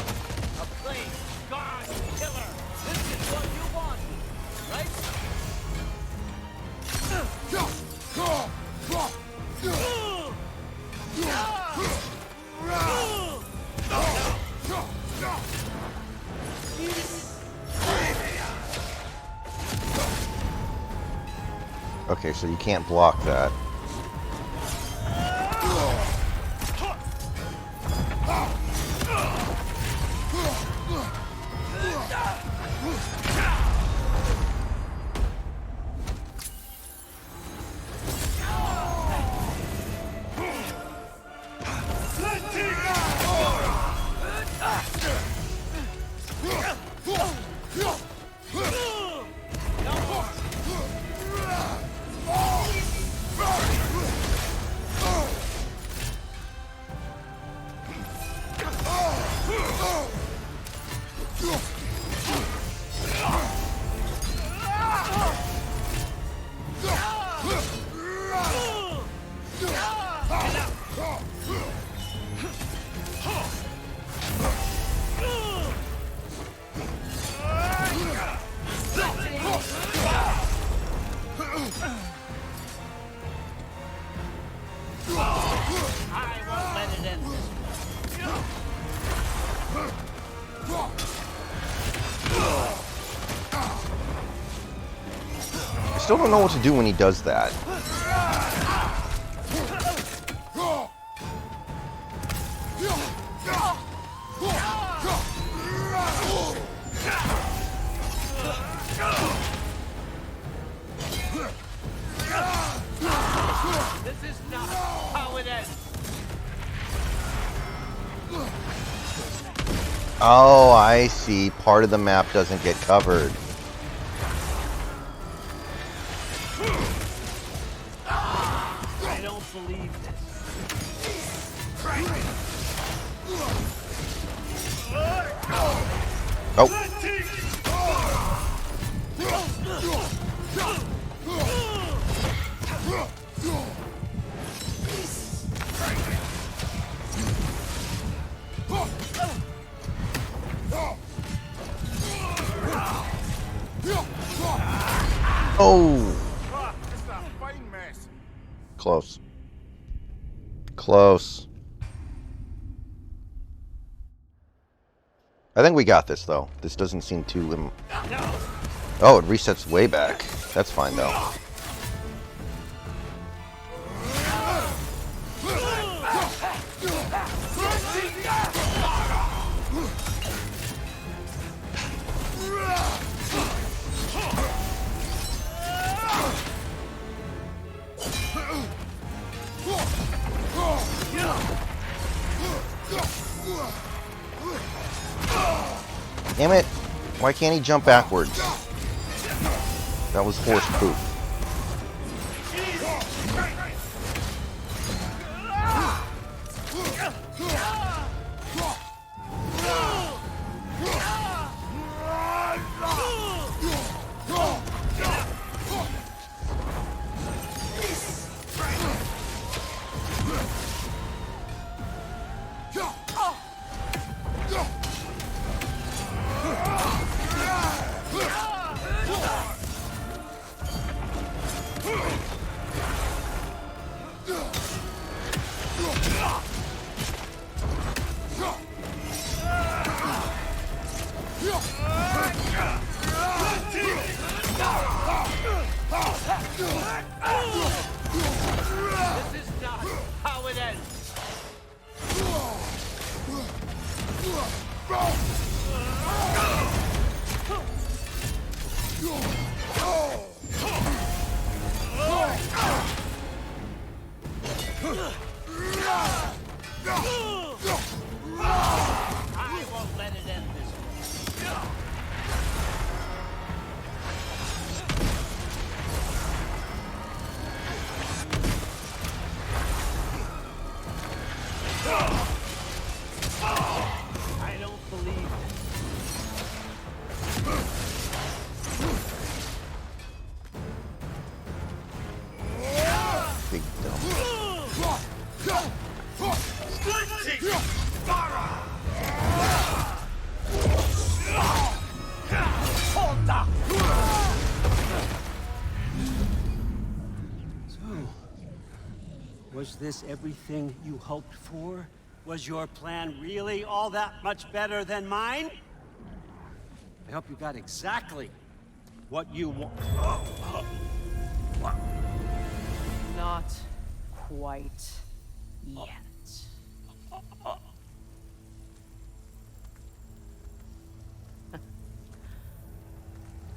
A plague, god, killer. This is what you want, right? Okay, so you can't block that. I still don't know what to do when he does that. This is not how it ends. Oh, I see. Part of the map doesn't get covered. I don't believe this. Oh. Oh. Close. Close. I think we got this, though. This doesn't seem too... Oh, it resets way back. That's fine, though. Damn it! Why can't he jump backwards? That was horse poop. This is not how it ends. I won't let it end this way. I don't believe it. Big So, was this everything you hoped for? Was your plan really all that much better than mine? I hope you got exactly what you want. Not quite yet.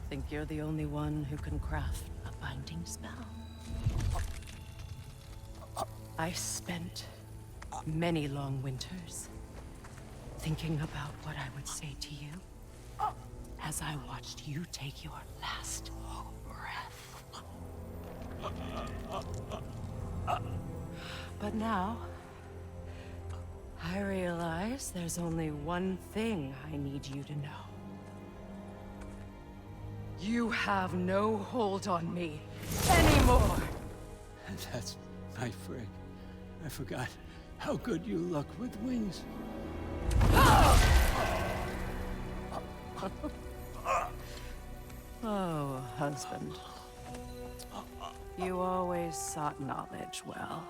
Think you're the only one who can craft a binding spell? I spent many long winters thinking about what I would say to you as I watched you take your last breath. But now, I realize there's only one thing I need you to know. You have no hold on me anymore. That's my frig. I forgot how good you look with wings. Oh, husband. You always sought knowledge well.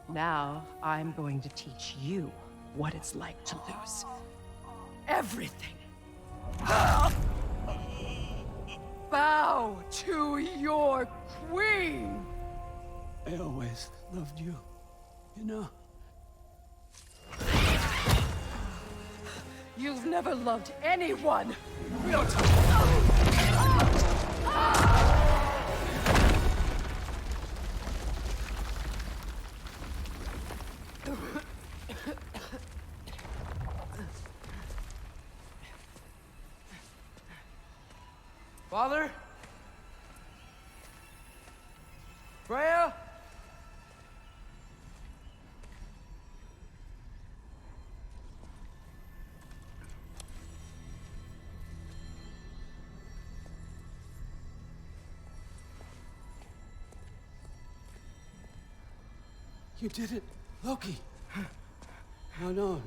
Now, I'm going to teach you what it's like to lose everything. Bow to your queen! I always loved you, you know? You've never loved anyone! Father? Freya? You did it, Loki. No.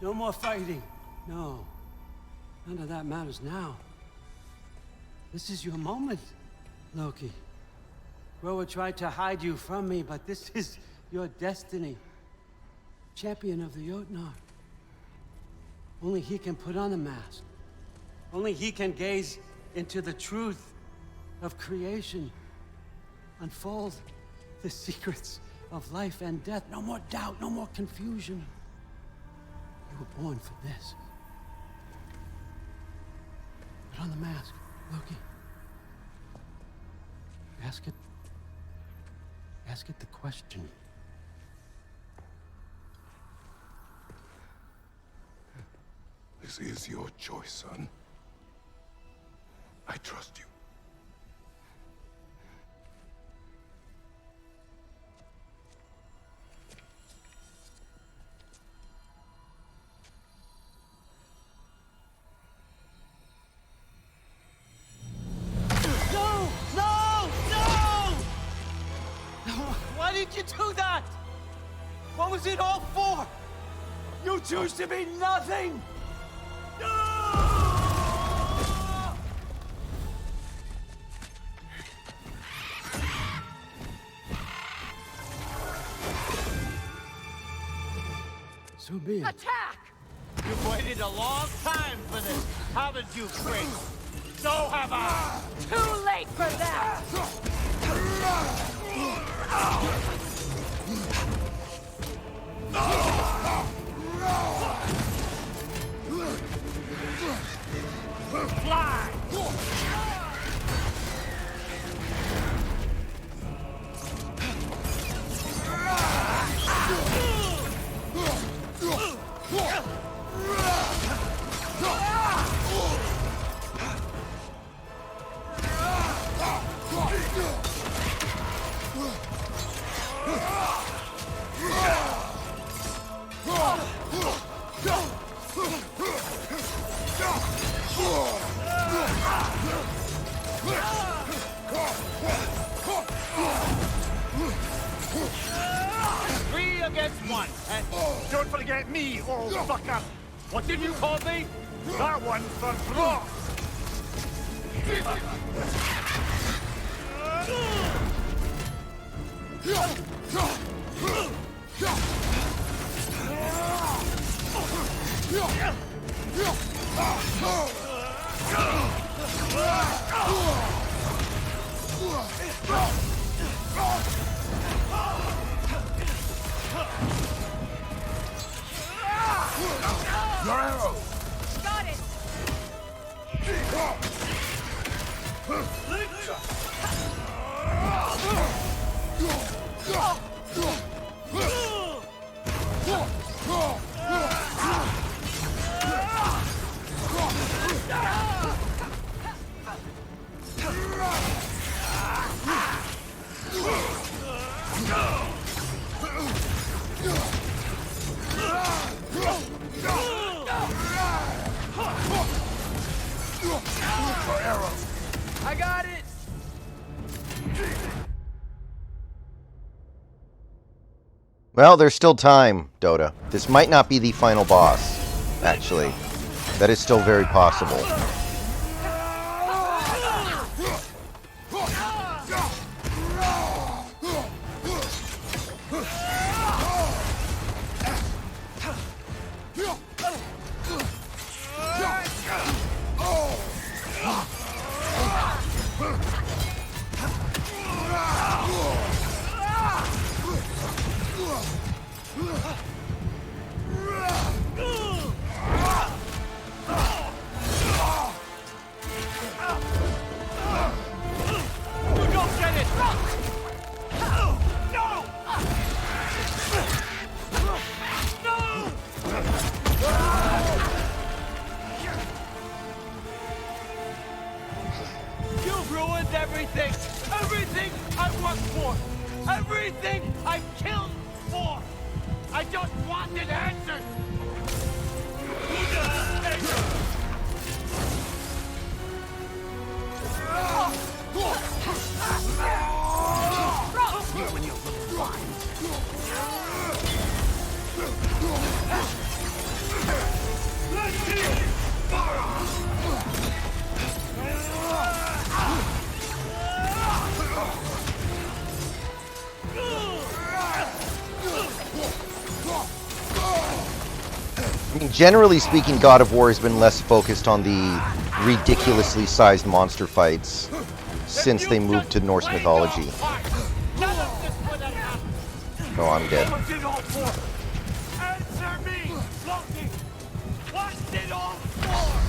No more fighting. No. None of that matters now. This is your moment, Loki. Groa tried to hide you from me, but this is your destiny. Champion of the Jotnar. Only he can put on the mask. Only he can gaze into the truth of creation. Unfold the secrets of life and death. No more doubt, no more confusion. You were born for this. Put on the mask, Loki. Ask it the question. This is your choice, son. I trust you. Why did you do that? What was it all for? You choose to be nothing! So be it. Attack! You've waited a long time for this, haven't you, Frank? So have I! Too late for that! Fly! Three against one, and don't forget me, old fucker. What did you call me? That one's for Brock. Your arrow! Got it! I got it! Well, there's still time, Dota. This might not be the final boss, actually. That is still very possible. Everything! Everything I worked for! Everything I killed for! I just wanted answers! When you look fine. generally speaking, God of War has been less focused on the ridiculously sized monster fights since they moved to Norse mythology. Oh, I'm dead. What's it all for? Answer me, Loki! What's it all for?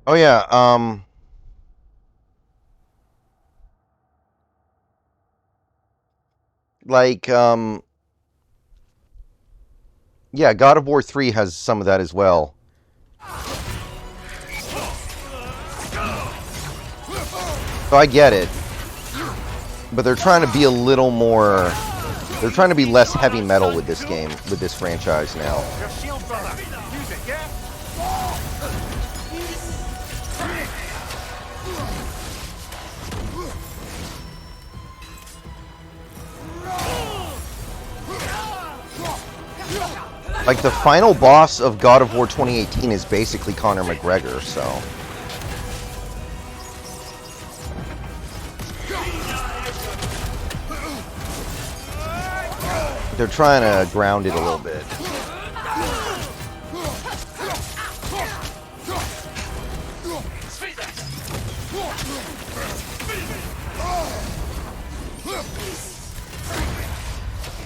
Oh yeah, like, yeah, God of War 3 has some of that as well. So I get it. But they're trying to be a little more... They're trying to be less heavy metal with this game, with this franchise now. Your shield, brother. Use it, yeah? Like, the final boss of God of War 2018 is basically Conor McGregor, so... They're trying to ground it a little bit.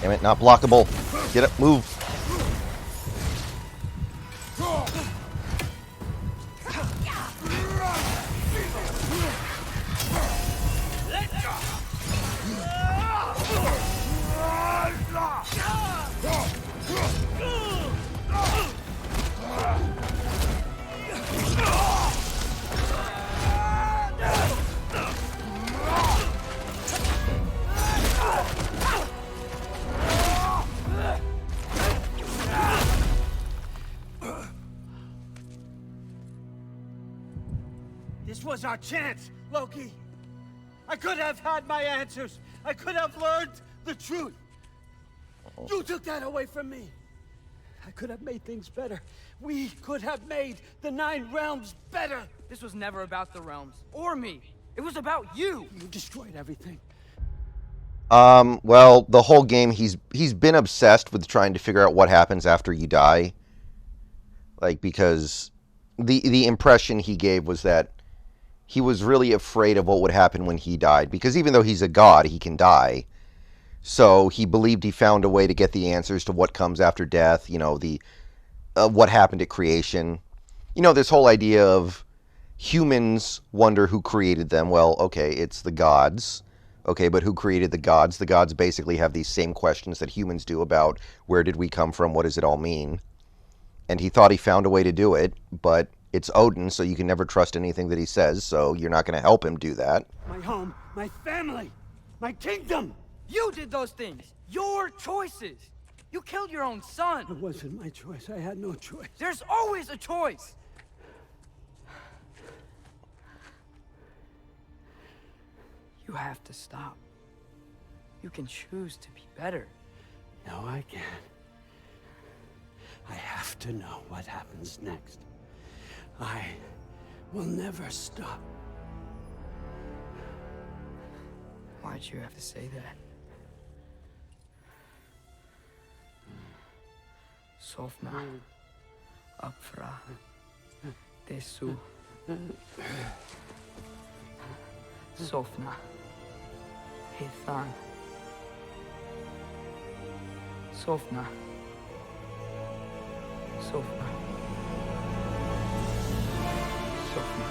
Damn it, not blockable. Get up, move. This was our chance, Loki. I could have had my answers. I could have learned the truth. You took that away from me. I could have made things better. We could have made the 9 realms better. This was never about the realms, or me. It was about you. You destroyed everything. Well, the whole game, he's been obsessed with trying to figure out what happens after you die. Like, because the impression he gave was that he was really afraid of what would happen when he died. Because even though he's a god, he can die. So he believed he found a way to get the answers to what comes after death, you know, the what happened at creation. You know, this whole idea of humans wonder who created them. Well, okay, it's the gods. Okay, but who created the gods? The gods basically have these same questions that humans do about where did we come from, what does it all mean? And he thought he found a way to do it, but it's Odin, so you can never trust anything that he says, so you're not going to help him do that. My home, my family, my kingdom. You did those things. Your choices. You killed your own son. It wasn't my choice. I had no choice. There's always a choice. You have to stop. You can choose to be better. No, I can't. I have to know what happens next. I will never stop. Why'd you have to say that? Sofna. Apfra. Desu. Sofna. Hithan. Sofna. Sofna. Sofna.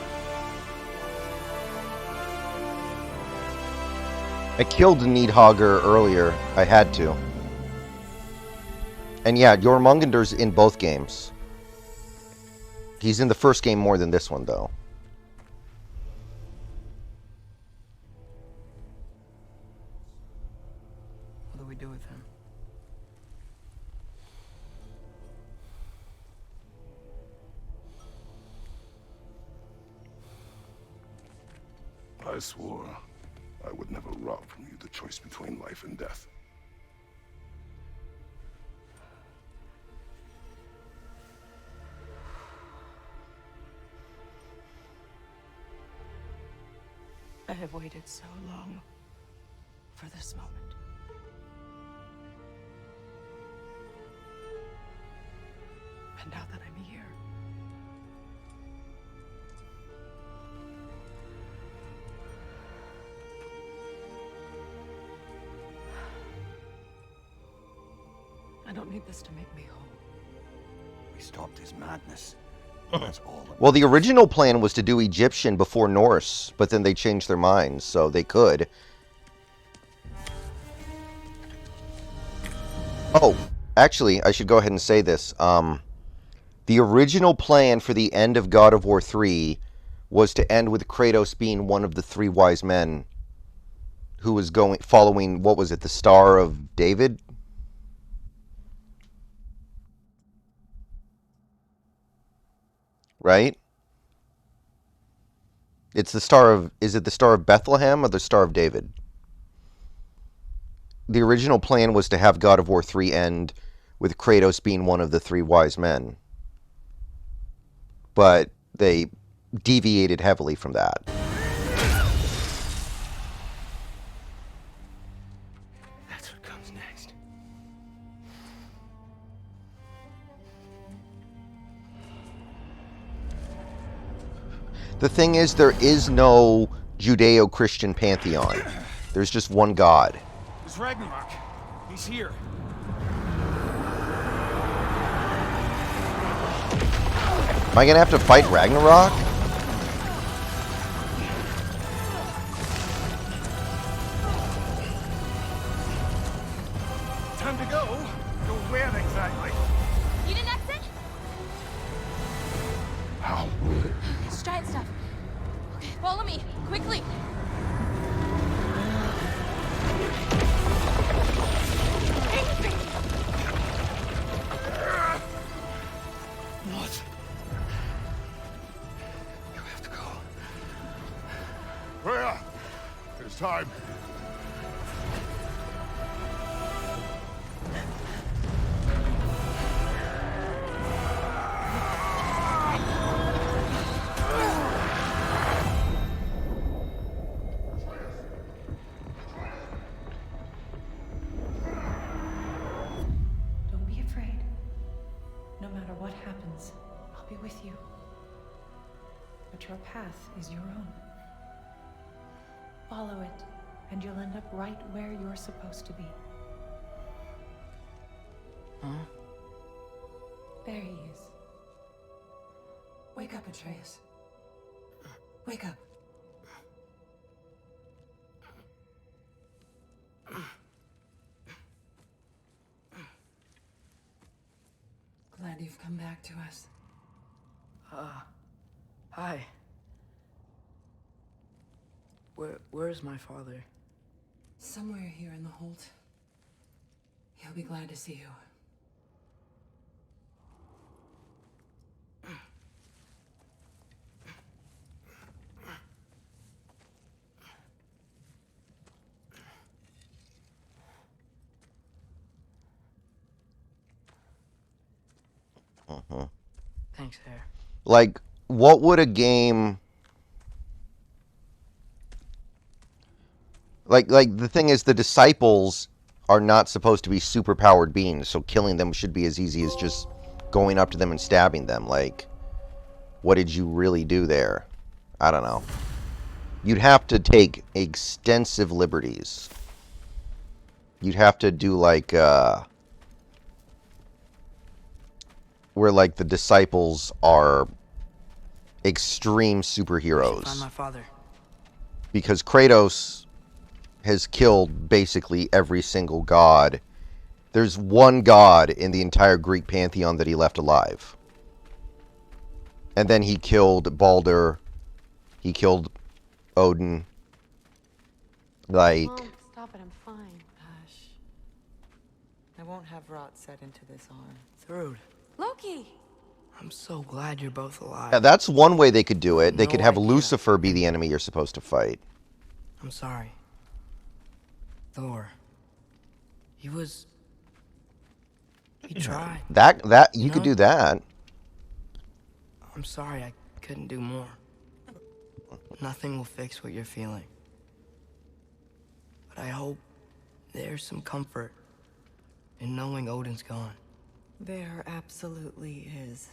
I killed Needhogger earlier. I had to. And yeah, Jormungander's in both games. He's in the first game more than this one, though. What do we do with him? I swore I would never rob from you the choice between life and death. I have waited so long for this moment. And now that I'm here, I don't need this to make me whole. We stopped his madness. That's all that Well, the original plan was to do Egyptian before Norse, but then they changed their minds, so they could. Oh, actually, I should go ahead and say this. The original plan for the end of God of War 3 was to end with Kratos being one of the three wise men who was following, what was it, the Star of David? Right? It's the Star of, is it the Star of Bethlehem or the Star of David? The original plan was to have God of War 3 end with Kratos being one of the three wise men. But they deviated heavily from that. That's what comes next. The thing is, there is no Judeo-Christian pantheon. There's just one God. It's Ragnarok. He's here. Am I gonna have to fight Ragnarok? Time to go. Go where exactly? You didn't exit? How? It's giant stuff. Okay, follow me, quickly. What? You have to go. Where? It's time. don't be afraid. No matter what happens, I'll be with you. But your path is your own. Follow it, and you'll end up right where you're supposed to be. Huh? There he is. Wake up, Atreus. Wake up. Glad you've come back to us. Hi. Where's my father? Somewhere here in the Holt. He'll be glad to see you. Thanks, Hare. Like, what would a game... Like the thing is, the disciples are not supposed to be superpowered beings, so killing them should be as easy as just going up to them and stabbing them. Like, what did you really do there? I don't know. You'd have to take extensive liberties. You'd have to do like, where like the disciples are extreme superheroes. Find my father. Because Kratos has killed basically every single god. There's one god in the entire Greek pantheon that he left alive. And then he killed Baldur. He killed Odin. Like... Mom, stop it, I'm fine. Hush. I won't have rot set into this arm. Thrud, Loki! I'm so glad you're both alive. Yeah, that's one way they could do it. They No could have idea. Lucifer be the enemy you're supposed to fight. I'm sorry. Thor. He tried. That you No. could do that. I'm sorry I couldn't do more. Nothing will fix what you're feeling. But I hope there's some comfort in knowing Odin's gone. There absolutely is.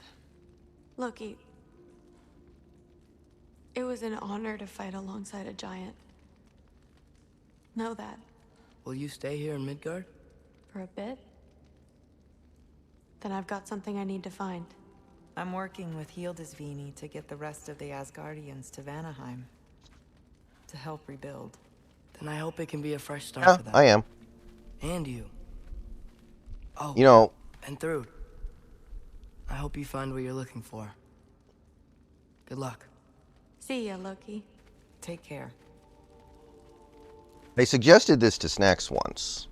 Loki, it was an honor to fight alongside a giant. Know that. Will you stay here in Midgard? For a bit? Then I've got something I need to find. I'm working with Hildisvini to get the rest of the Asgardians to Vanaheim. To help rebuild. Then I hope it can be a fresh start Yeah, for them. I am. And you. Oh, You know, and Thrud. I hope you find what you're looking for. Good luck. See ya, Loki. Take care. I suggested this to Snacks once.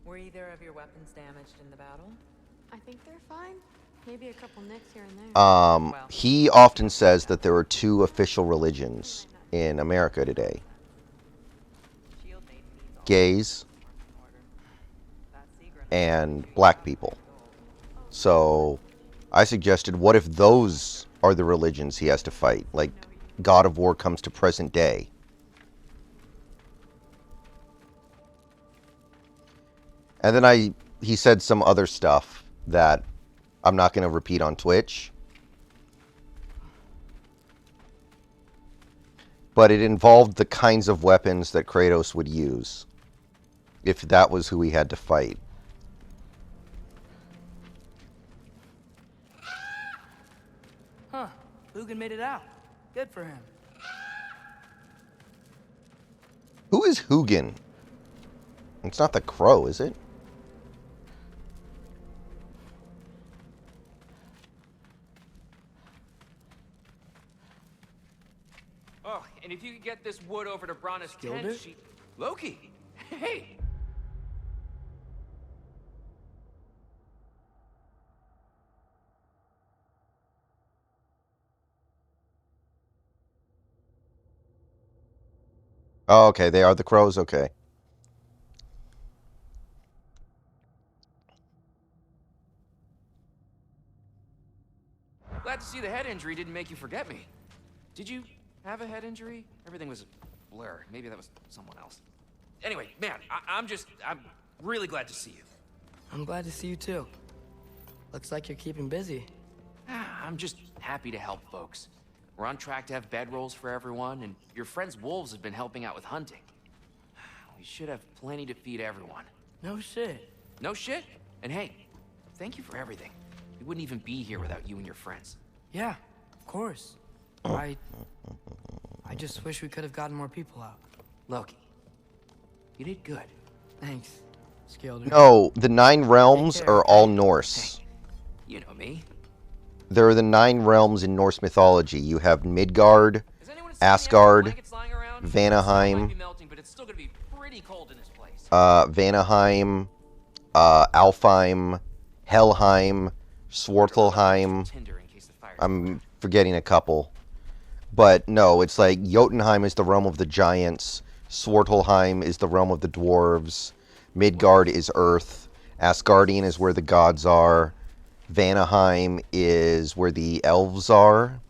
Were either of your weapons damaged in the battle? I think they're fine. Maybe a couple nicks here and there. He often says that there are two official religions in America today. Gays and black people. So I suggested, what if those are the religions he has to fight? Like, God of War comes to present day. And then he said some other stuff that I'm not going to repeat on Twitch. But it involved the kinds of weapons that Kratos would use if that was who he had to fight. Huh. Hugin made it out. Good for him. Who is Hugin? It's not the crow, is it? Oh, and if you could get this wood over to Brana's tent, Skilder? she... Loki! Hey! Oh, okay, they are the crows? Okay. Glad to see the head injury didn't make you forget me. Did you have a head injury? Everything was a blur. Maybe that was someone else. Anyway, man, I'm really glad to see you. I'm glad to see you too. Looks like you're keeping busy. I'm just happy to help folks. We're on track to have bedrolls for everyone, and your friend's wolves have been helping out with hunting. We should have plenty to feed everyone. No shit. No shit? And hey, thank you for everything. We wouldn't even be here without you and your friends. Yeah, of course. I just wish we could have gotten more people out. Loki, you did good. Thanks, Skilder. No, the 9 realms are all Norse. You know me. There are the 9 realms in Norse mythology. You have Midgard, Asgard, Vanaheim, Vanaheim, Alfheim, Helheim, Svartalheim. I'm forgetting a couple. But no, it's like Jotunheim is the realm of the giants, Svartalheim is the realm of the dwarves, Midgard is Earth, Asgardian is where the gods are, Vanaheim is where the elves are,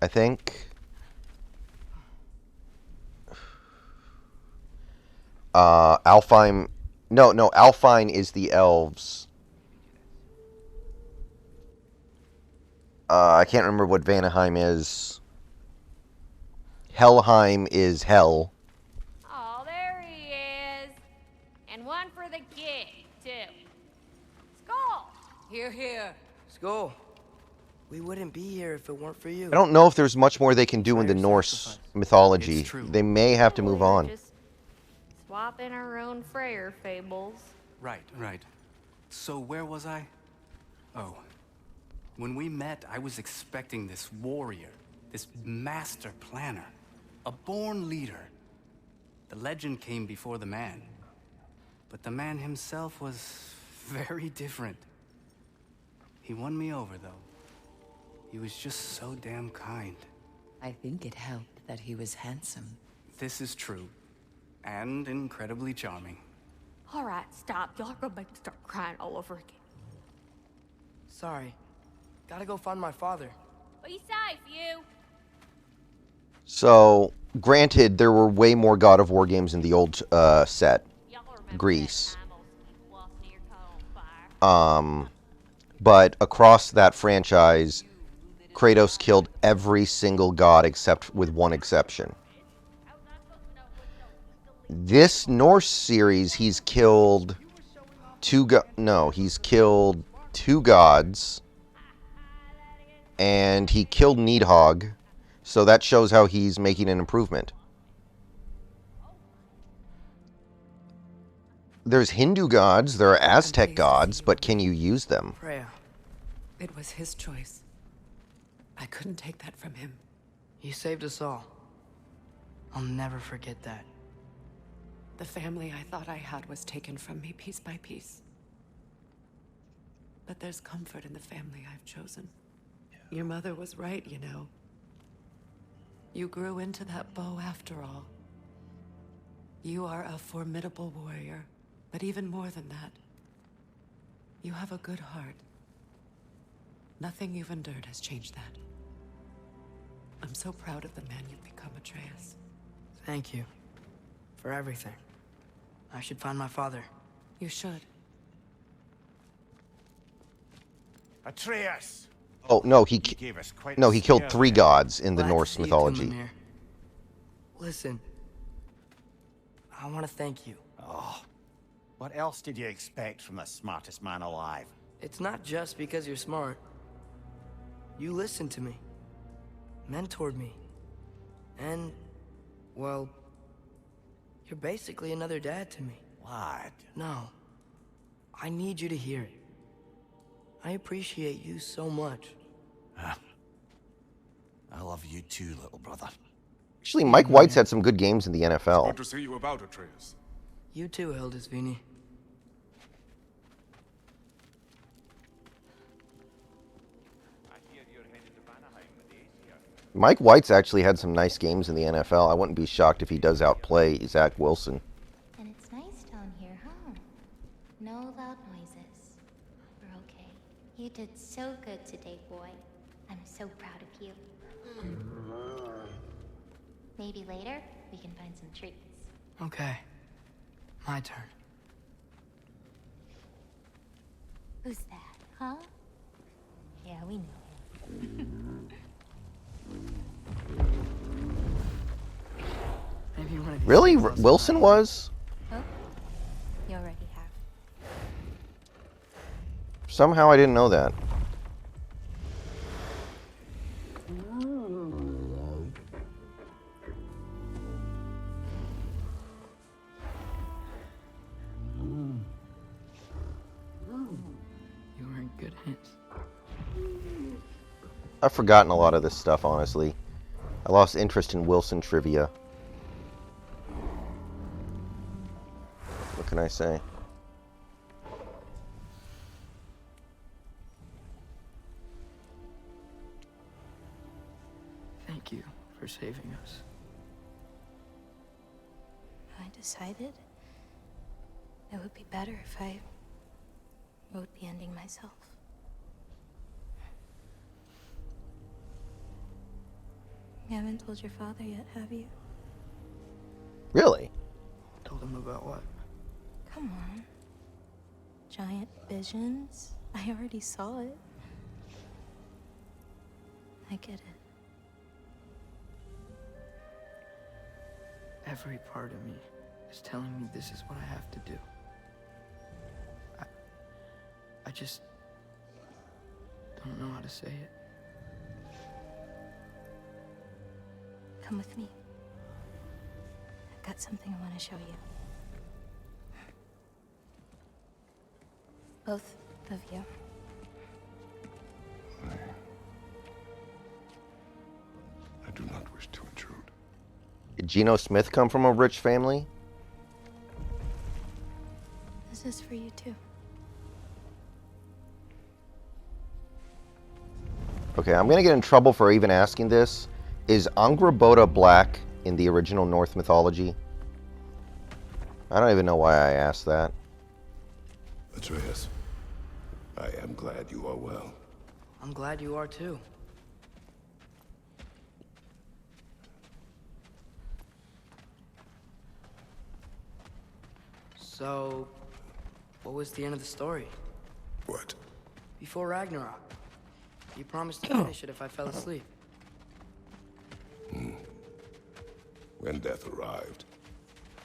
I think. Alfheim... No, Alfheim is the elves. I can't remember what Vanaheim is. Helheim is hell. Oh, there he is. And one for the kid, too. Skull! Here, here. Skull. We wouldn't be here if it weren't for you. I don't know if there's much more they can do in the Norse mythology. They may have to move on. Just swapping our own Freyr fables. Right. So where was I? Oh. When we met, I was expecting this warrior, this master planner, a born leader. The legend came before the man. But the man himself was very different. He won me over, though. He was just so damn kind. I think it helped that he was handsome. This is true. And incredibly charming. All right, stop. Y'all are gonna make me start crying all over again. Sorry. Gotta go find my father. Be safe, you. So, granted, there were way more God of War games in the old set, Greece. But across that franchise, Kratos killed every single god except with one exception. This Norse series, he's killed he's killed two gods, and he killed Nidhogg, so that shows how he's making an improvement. There's Hindu gods, there are Aztec gods, but can you use them? Freya. It was his choice. I couldn't take that from him. He saved us all. I'll never forget that. The family I thought I had was taken from me piece by piece. But there's comfort in the family I've chosen. Your mother was right, you know. You grew into that bow after all. You are a formidable warrior, but even more than that, you have a good heart. Nothing you've endured has changed that. I'm so proud of the man you've become, Atreus. Thank you. For everything. I should find my father. You should. Atreus! Oh, no, he gave us quite no, a he killed scare 3 there. gods in the Glad to Norse see you too, mythology. Mimir. Listen. I want to thank you. Oh, what else did you expect from the smartest man alive? It's not just because you're smart. You listened to me. Mentored me. And, well, you're basically another dad to me. Lad. No. I need you to hear it. I appreciate you so much. I love you too, little brother. Actually, Mike White's had some good games in the NFL. Good to see you about, Atreus. You too, Hildisvini. Mike White's actually had some nice games in the NFL. I wouldn't be shocked if he does outplay Zach Wilson. And it's nice down here, huh? No loud noises. We're okay. You did so good today, boy. I'm so proud of you. Maybe later, we can find some treats. Okay. My turn. Who's that, huh? Yeah, we know him. Maybe one of these Really? things I'll Wilson survive. was? Oh, you already have. Somehow I didn't know that. You were in good hands. I've forgotten a lot of this stuff, honestly. I lost interest in Wilson trivia. What can I say? Thank you for saving us. I decided it would be better if I wrote the ending myself. You haven't told your father yet, have you? Really? Told him about what? Come on. Giant visions? I already saw it. I get it. Every part of me is telling me this is what I have to do. I just don't know how to say it. Come with me. I've got something I want to show you. Both of you. I do not wish to intrude. Did Geno Smith come from a rich family? This is for you too. Okay, I'm gonna get in trouble for even asking this. Is Angrboda black in the original Norse mythology? I don't even know why I asked that. Atreus, I am glad you are well. I'm glad you are too. So, what was the end of the story? What? Before Ragnarok. You promised to finish it if I fell asleep. When death arrived,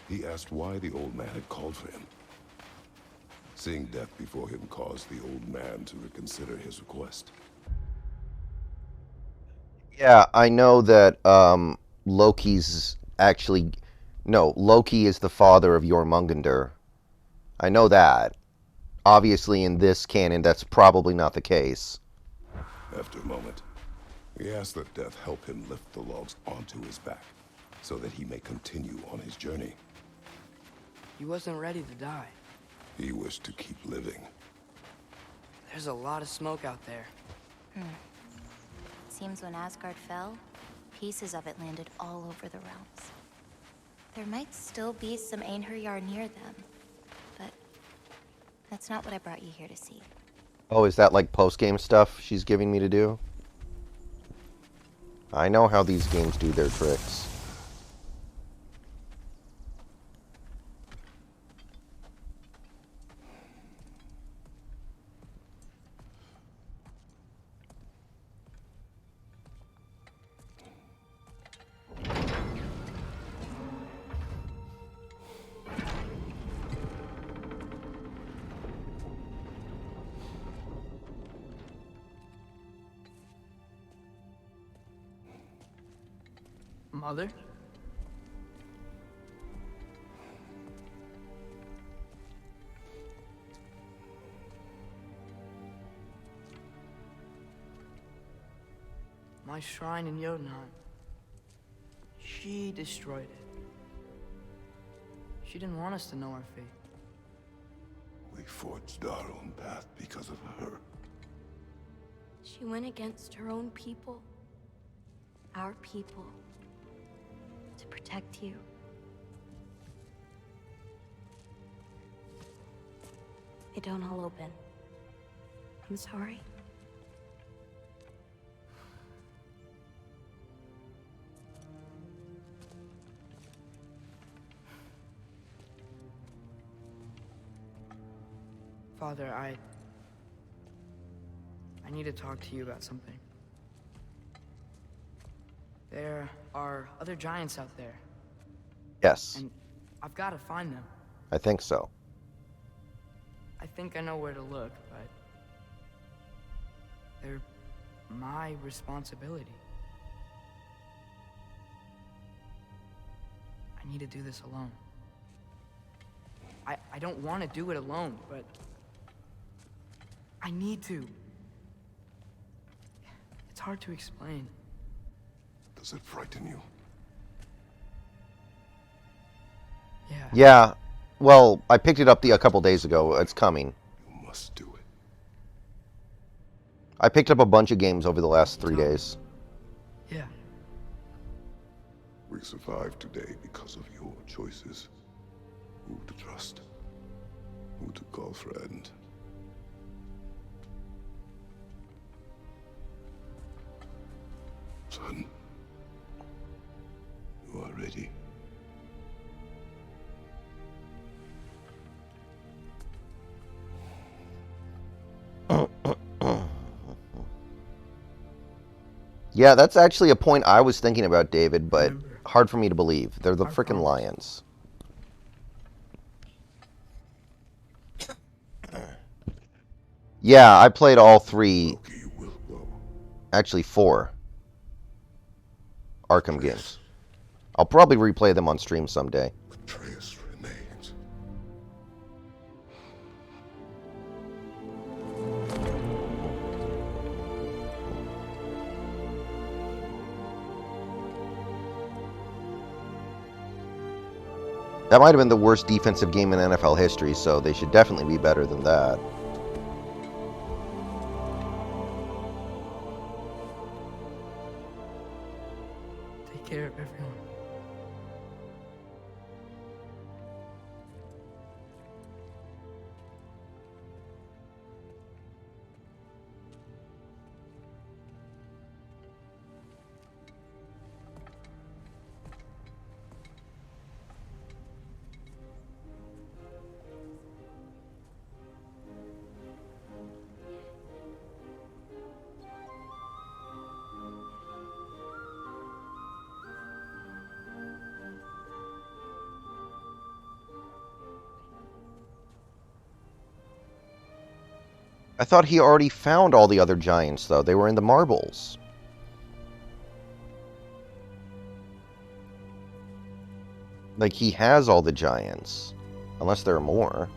he asked why the old man had called for him. Seeing death before him caused the old man to reconsider his request. Yeah, I know that Loki's actually... No, Loki is the father of Jormungandr. I know that. Obviously, in this canon, that's probably not the case. After a moment, he asked that death help him lift the logs onto his back, so that he may continue on his journey. He wasn't ready to die. He wished to keep living. There's a lot of smoke out there. Seems when Asgard fell, pieces of it landed all over the realms. There might still be some Einherjar near them, but that's not what I brought you here to see. Oh, is that like post-game stuff she's giving me to do? I know how these games do their tricks. Mother? My shrine in Jotunheim. She destroyed it. She didn't want us to know our fate. We forged our own path because of her. She went against her own people. Our people. To protect you. It don't all open. I'm sorry. Father, I need to talk to you about something. There are other giants out there. Yes, And I've got to find them. I think so. I think I know where to look, but they're my responsibility. I need to do this alone. I don't want to do it alone, but I need to. It's hard to explain. Does it frighten you? Yeah. Yeah, well, I picked it up a couple days ago. It's coming. You must do it. I picked up a bunch of games over the last 3 days. Yeah. We survived today because of your choices. Who to trust. Who to call friend. Son. You are ready. Yeah, that's actually a point I was thinking about, David, but hard for me to believe. They're the frickin' Lions. Yeah, I played all 3. Actually, 4 Arkham games. I'll probably replay them on stream someday. Atreus remains. That might have been the worst defensive game in NFL history, so they should definitely be better than that. Take care of everyone. I thought he already found all the other giants, though. They were in the marbles. Like, he has all the giants. Unless there are more.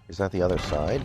Is that the other side?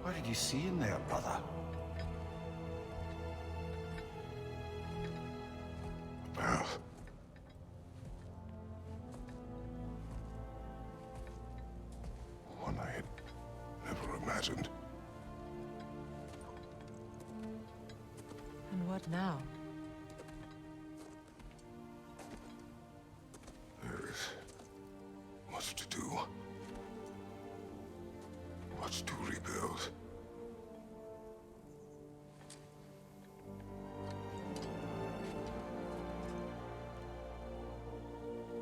What did you see in there, brother? A path. One I had never imagined. And what now? There is much to do. Much to rebuild.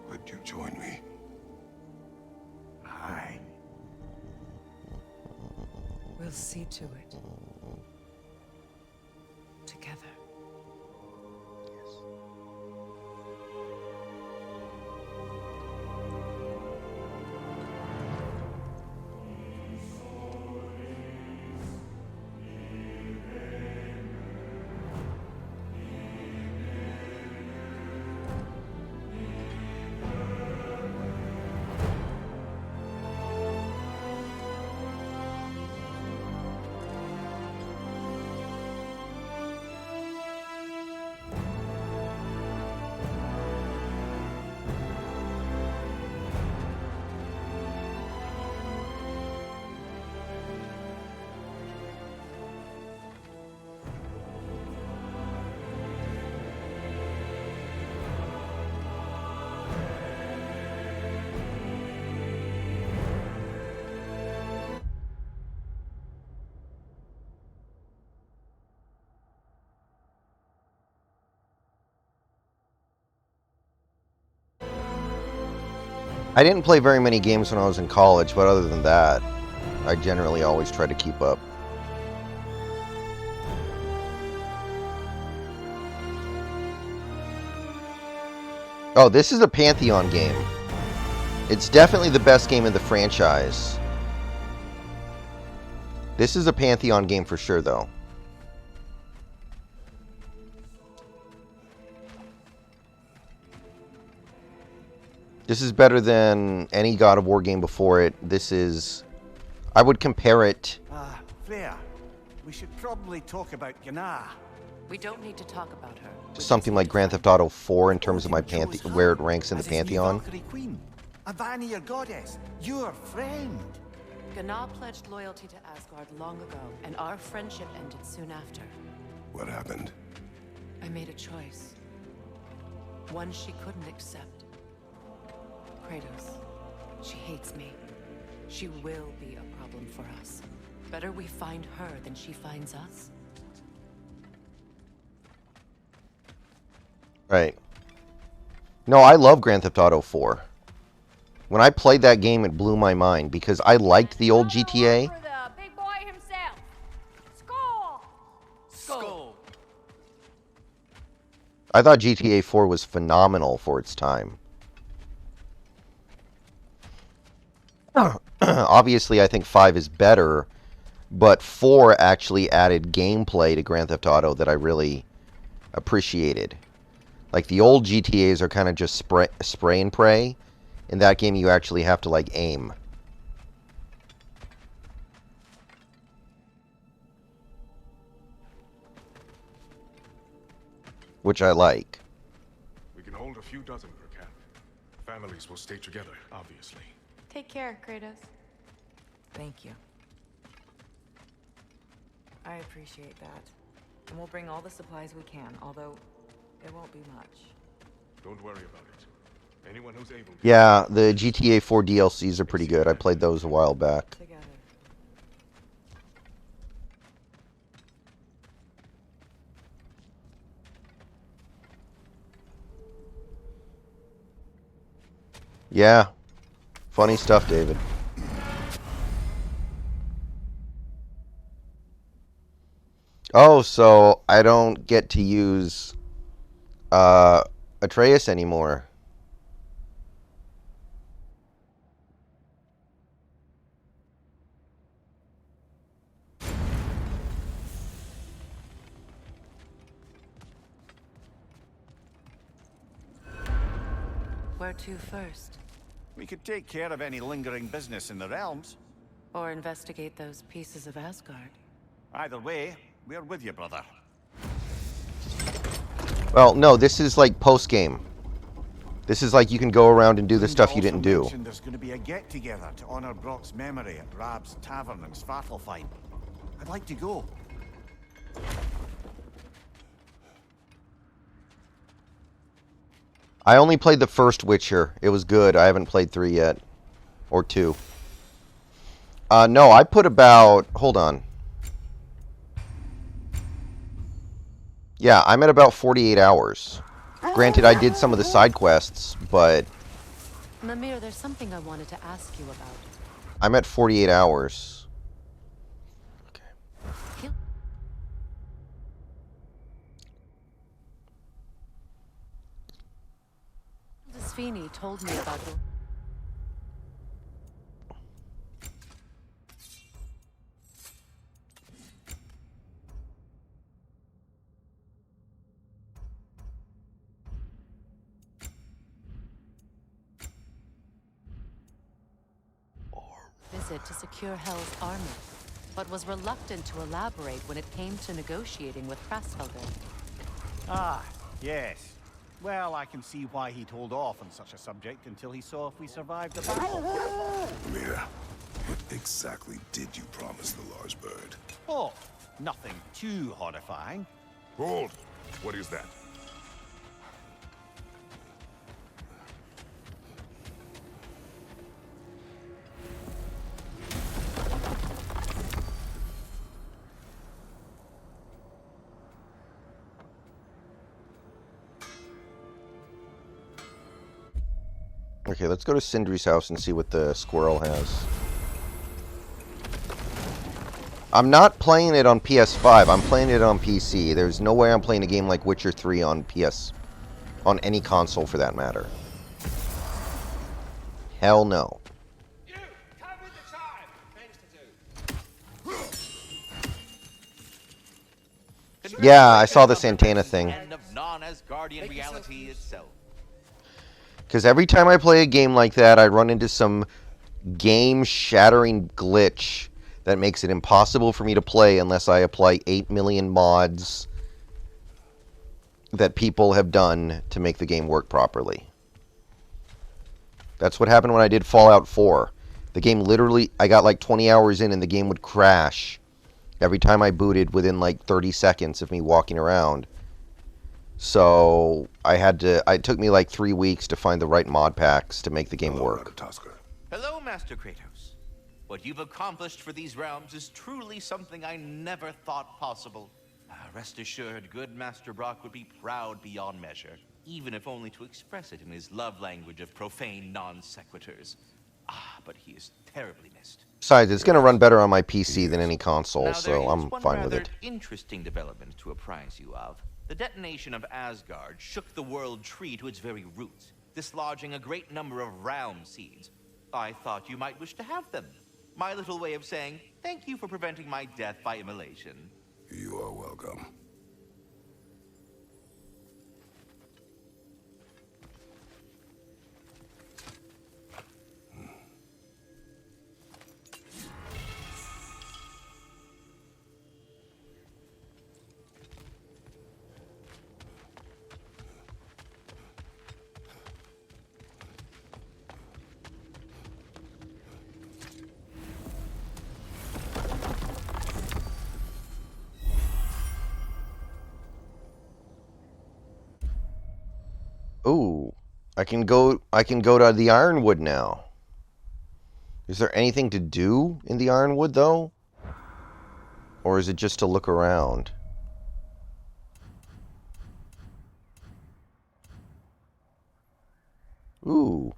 Would you join me? Aye. We'll see to it. Together. I didn't play very many games when I was in college, but other than that, I generally always try to keep up. Oh, this is a Pantheon game. It's definitely the best game in the franchise. This is a Pantheon game for sure, though. This is better than any God of War game before it. This is... I would compare it... Freya, we should probably talk about Gná. We don't need to talk about her. to something like Grand Theft Auto 4 in terms of my where it ranks in the Pantheon. A Vanir goddess, your friend. Gná pledged loyalty to Asgard long ago, and our friendship ended soon after. What happened? I made a choice. One she couldn't accept. Kratos. She hates me. She will be a problem for us. Better we find her than she finds us. Right. No, I love Grand Theft Auto 4. When I played that game, it blew my mind because I liked the old GTA. For the big boy himself. Skull! Skull. I thought GTA 4 was phenomenal for its time. Obviously, I think 5 is better, but 4 actually added gameplay to Grand Theft Auto that I really appreciated. Like, the old GTAs are kind of just spray and pray. In that game, you actually have to, like, aim. Which I like. We can hold a few dozen per camp. Families will stay together, obviously. Take care, Kratos. Thank you. I appreciate that. And we'll bring all the supplies we can, although it won't be much. Don't worry about it. Anyone who's able to... Yeah, the GTA 4 DLCs are pretty good. I played those a while back. Together. Yeah. Funny stuff, David. Oh, so I don't get to use Atreus anymore. Where to first? We could take care of any lingering business in the realms. Or investigate those pieces of Asgard? Either way, we're with you, brother. Well, no, this is like post-game. This is like you can go around and do the stuff you didn't do. Also mentioned there's going to be a get-together to honor Brock's memory at Rab's Tavern in Svartalfheim. I'd like to go. I only played the first Witcher. It was good. I haven't played 3 yet. Or 2. No, I put about... Hold on. Yeah, I'm at about 48 hours. Granted, I did some of the side quests, but... Mimir, there's something I wanted to ask you about. I'm at 48 hours. Sweeney told me about the... visit to secure Hell's army, but was reluctant to elaborate when it came to negotiating with Krasfelder. Ah, yes. Well, I can see why he'd hold off on such a subject until he saw if we survived the battle. Mira, what exactly did you promise the large bird? Oh, nothing too horrifying. Hold! What is that? Okay, let's go to Sindri's house and see what the squirrel has. I'm not playing it on PS5. I'm playing it on PC. There's no way I'm playing a game like Witcher 3 on on any console for that matter. Hell no. Yeah, I saw the Santana thing. End of non-Asgardian reality itself. Because every time I play a game like that, I run into some game-shattering glitch that makes it impossible for me to play unless I apply 8 million mods that people have done to make the game work properly. That's what happened when I did Fallout 4. The game literally, I got like 20 hours in and the game would crash every time I booted within like 30 seconds of me walking around. So it took me like 3 weeks to find the right mod packs to make the game work. Hello, Master Kratos. What you've accomplished for these realms is truly something I never thought possible. Rest assured, good Master Brock would be proud beyond measure, even if only to express it in his love language of profane non-sequiturs. But he is terribly missed. Besides, it's going to run better on my PC than any console, Now, so I'm fine with it. Interesting development to apprise you of. The detonation of Asgard shook the world tree to its very roots, dislodging a great number of realm seeds. I thought you might wish to have them. My little way of saying thank you for preventing my death by immolation. You are welcome. Ooh, I can go to the Ironwood now. Is there anything to do in the Ironwood though? Or is it just to look around? Ooh.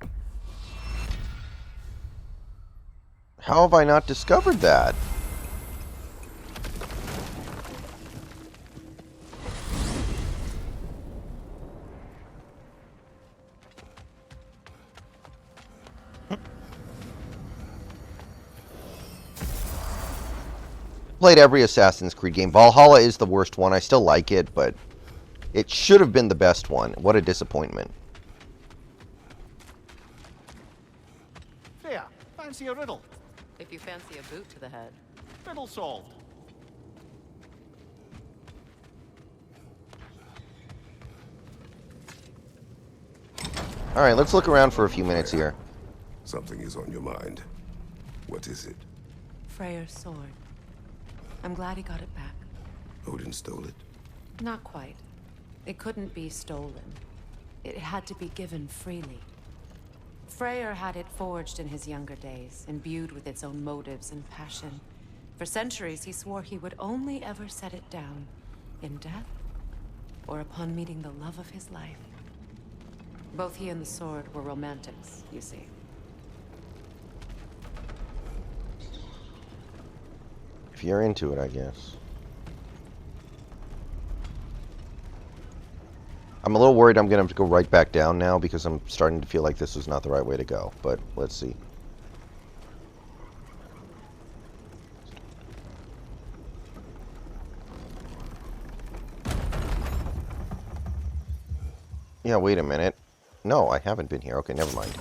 How have I not discovered that? Played every Assassin's Creed game. Valhalla is the worst one. I still like it, but it should have been the best one. What a disappointment. There, fancy a riddle. If you fancy a boot to the head. Riddle solved. Alright, let's look around for a few minutes here. Something is on your mind. What is it? Freyr's sword. I'm glad he got it back. Odin stole it? Not quite. It couldn't be stolen. It had to be given freely. Freyr had it forged in his younger days, imbued with its own motives and passion. For centuries, he swore he would only ever set it down in death or upon meeting the love of his life. Both he and the sword were romantics, you see. If you're into it, I guess. I'm a little worried I'm going to have to go right back down now because I'm starting to feel like this was not the right way to go. But let's see. Yeah, wait a minute. No, I haven't been here. Okay, never mind.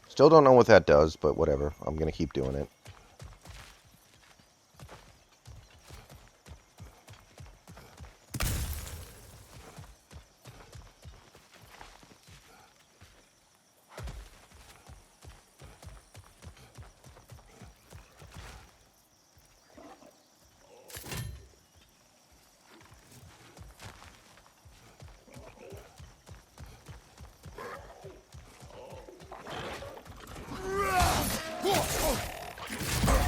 Still don't know what that does, but whatever. I'm going to keep doing it.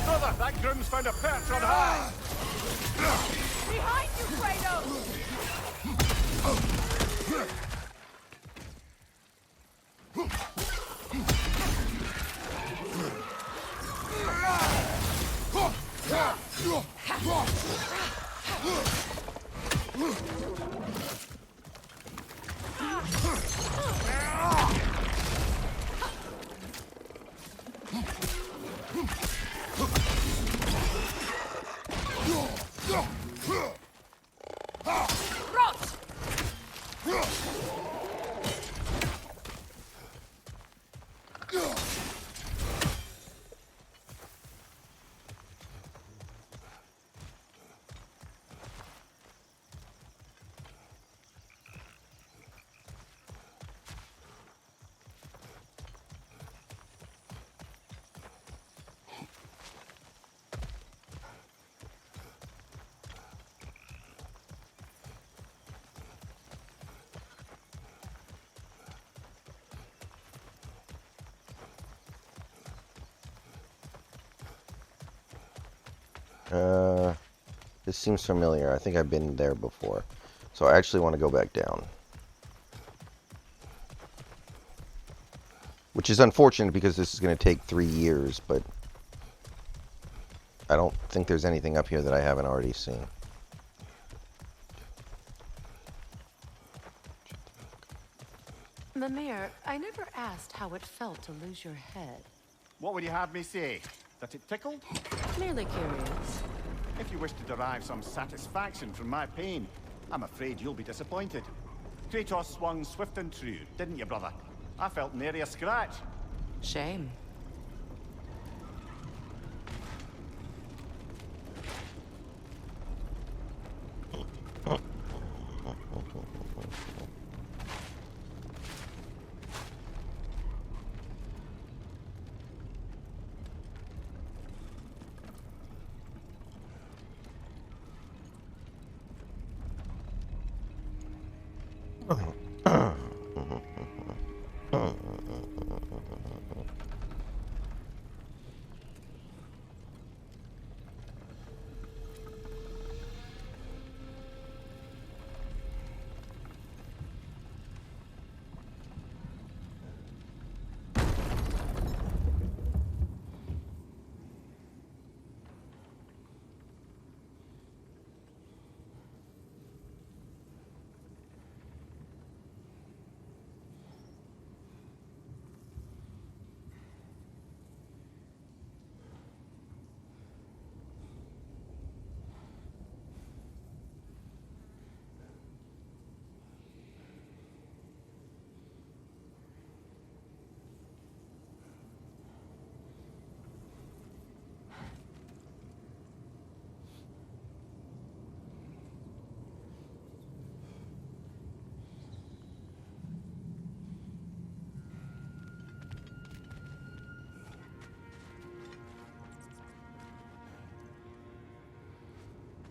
Brother, that groom's found a perch on high! Behind you, Kratos! This seems familiar. I think I've been there before. So I actually want to go back down. Which is unfortunate because this is going to take 3 years, but I don't think there's anything up here that I haven't already seen. Mimir, I never asked how it felt to lose your head. What would you have me say? That it tickled? Merely curious. If you wish to derive some satisfaction from my pain, I'm afraid you'll be disappointed. Kratos swung swift and true, didn't you, brother? I felt nary a scratch. Shame.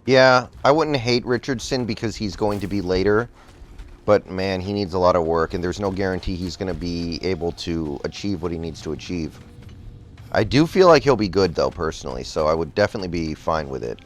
Yeah, I wouldn't hate Richardson because he's going to be later, but man, he needs a lot of work, and there's no guarantee he's going to be able to achieve what he needs to achieve. I do feel like he'll be good, though, personally, so I would definitely be fine with it.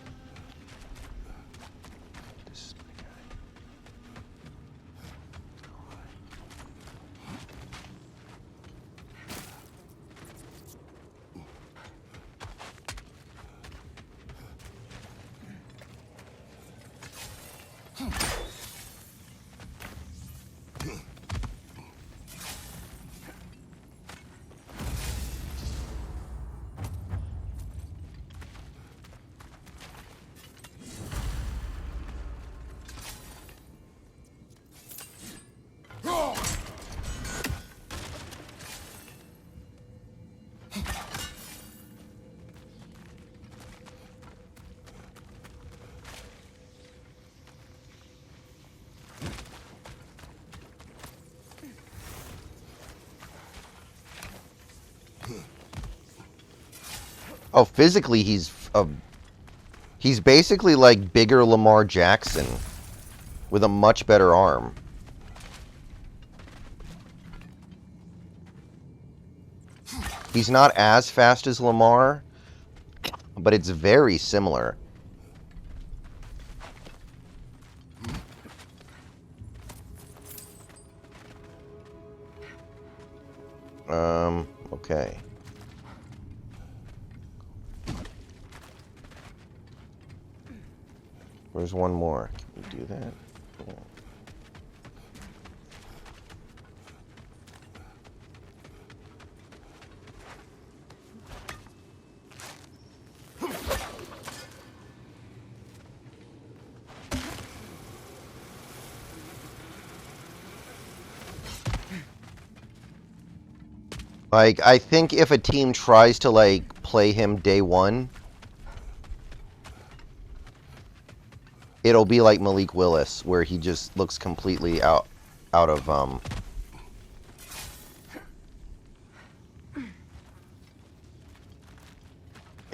Oh, physically, he's basically like bigger Lamar Jackson with a much better arm. He's not as fast as Lamar, but it's very similar. Okay. Where's one more? Can we do that? Cool. Like, I think if a team tries to, like, play him day one, it'll be like Malik Willis, where he just looks completely out of,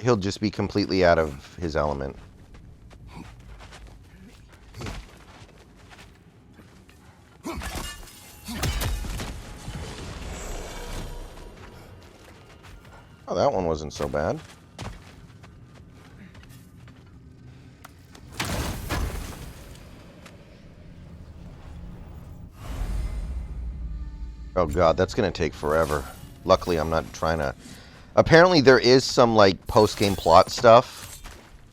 he'll just be completely out of his element. Oh, that one wasn't so bad. Oh god, that's gonna take forever. Luckily, I'm not trying to... Apparently, there is some, like, post-game plot stuff,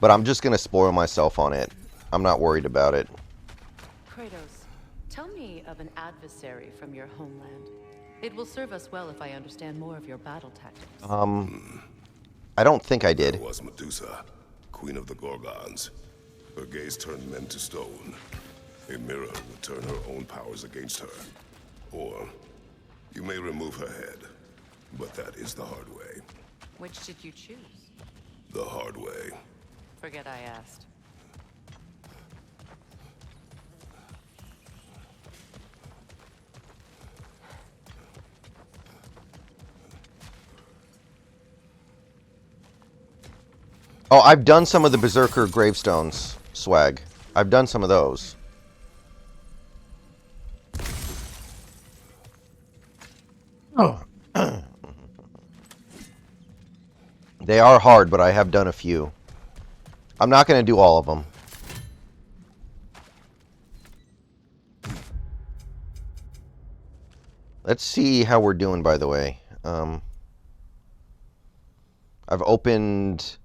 but I'm just gonna spoil myself on it. I'm not worried about it. Kratos, tell me of an adversary from your homeland. It will serve us well if I understand more of your battle tactics. I don't think I did. There was Medusa, queen of the Gorgons. Her gaze turned men to stone. A mirror would turn her own powers against her. Or, you may remove her head, but that is the hard way. Which did you choose? The hard way. Forget I asked. Oh, I've done some of the Berserker gravestones swag. I've done some of those. Oh. They are hard, but I have done a few. I'm not going to do all of them. Let's see how we're doing, by the way. I've opened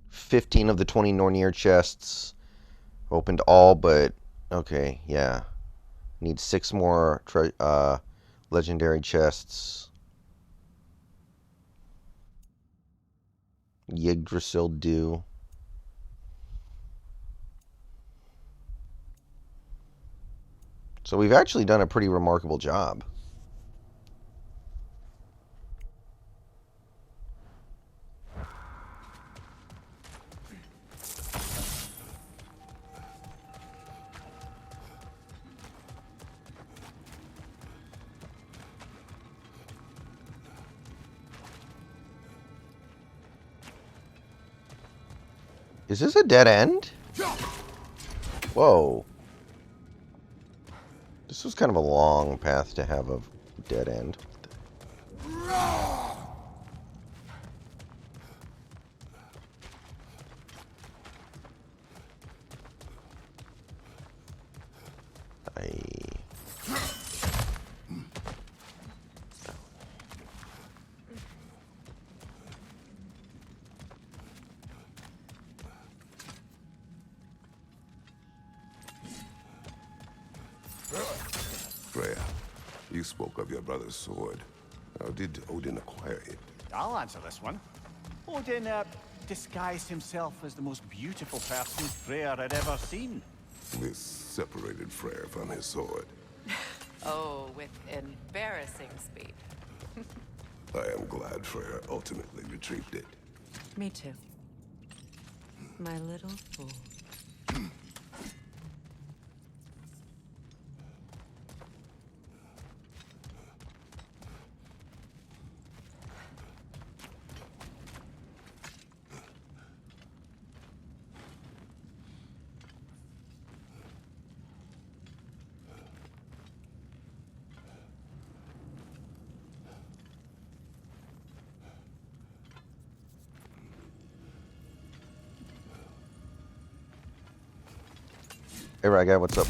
15 of the 20 Nornir chests. Opened all but... Okay, yeah. Need 6 more legendary chests. Yggdrasil Dew. So we've actually done a pretty remarkable job. Is this a dead end? Whoa. This was kind of a long path to have a dead end. Freya, you spoke of your brother's sword. How did Odin acquire it? I'll answer this one. Odin disguised himself as the most beautiful person Freya had ever seen. This separated Freya from his sword. Oh, with embarrassing speed. I am glad Freya ultimately retrieved it. Me too. My little fool. Hey, Raga, what's up?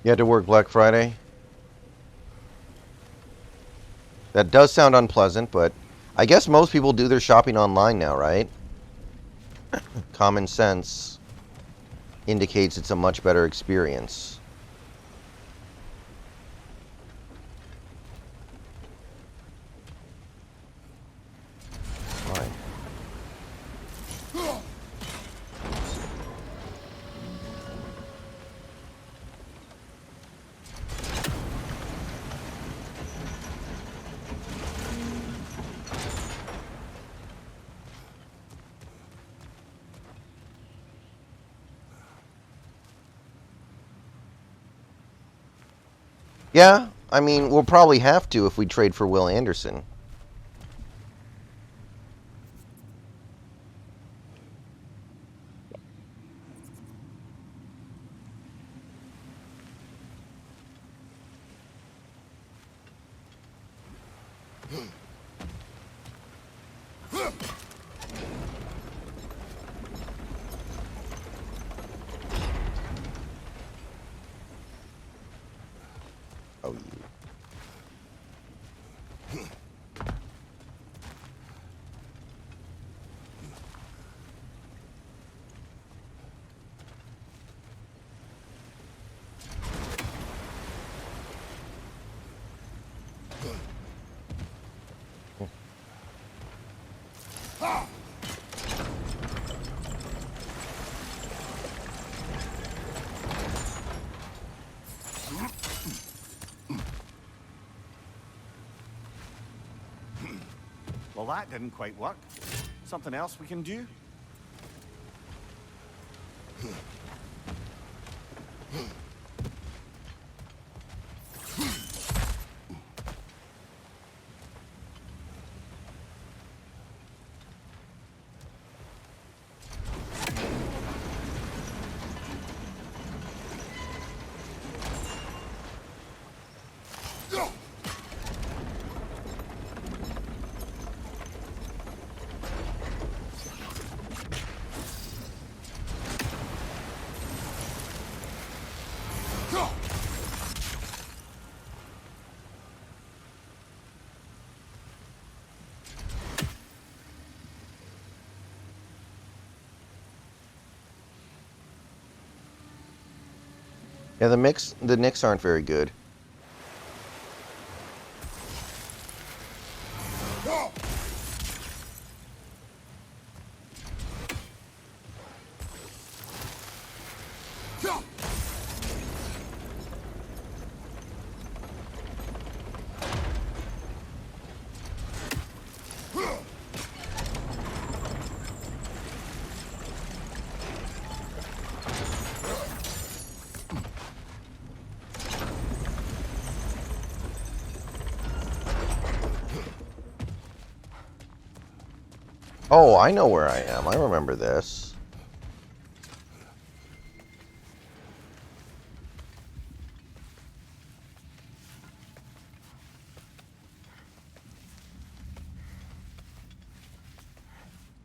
You had to work Black Friday? That does sound unpleasant, but I guess most people do their shopping online now, right? Common sense indicates it's a much better experience. Fine. Yeah, I mean, we'll probably have to if we trade for Will Anderson. Oh, you. Well, that didn't quite work. Something else we can do? Yeah, the Knicks aren't very good. Oh, I know where I am. I remember this.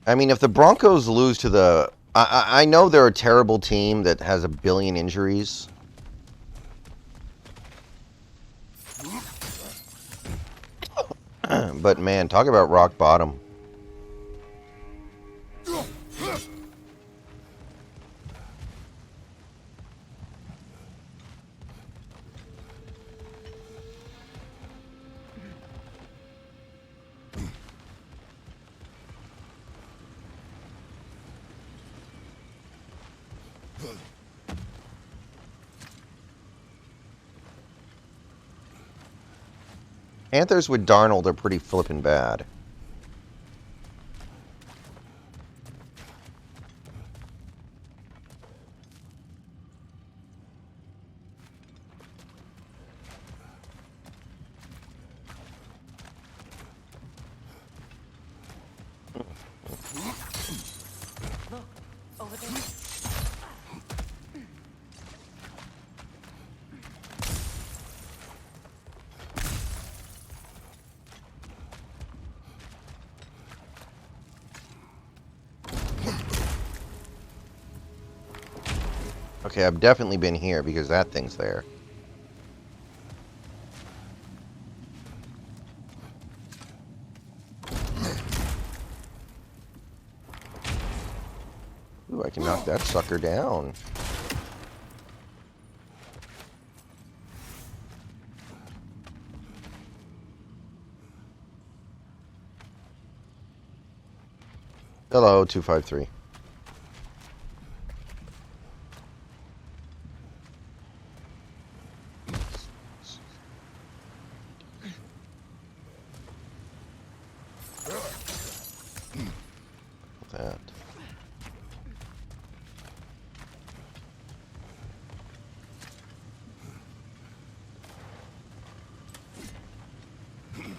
I mean, if the Broncos lose to the... I know they're a terrible team that has a billion injuries. But man, talk about rock bottom. Panthers with Darnold are pretty flippin' bad. Look, over there. Okay, I've definitely been here because that thing's there. Take that sucker down. Hello, 253. That.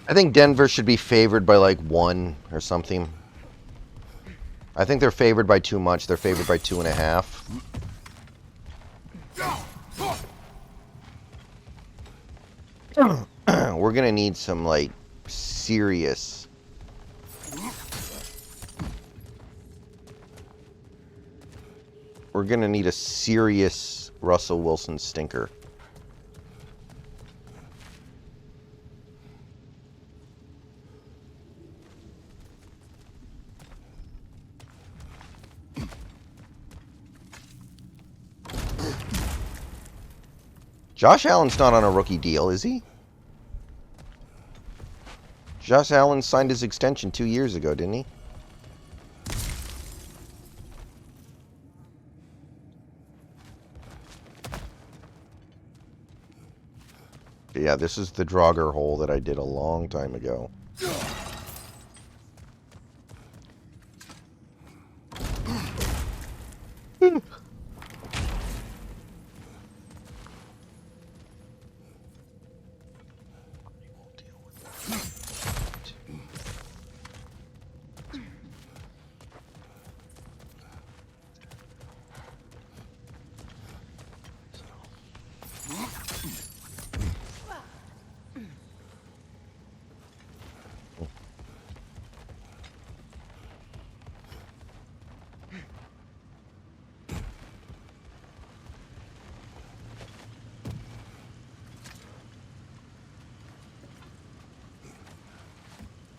I think Denver should be favored by like 1 or something. I think they're favored by too much. They're favored by 2.5. We're gonna need some like serious. We're gonna need a serious Russell Wilson stinker. Josh Allen's not on a rookie deal, is he? Josh Allen signed his extension 2 years ago, didn't he? Yeah, this is the Draugr hole that I did a long time ago.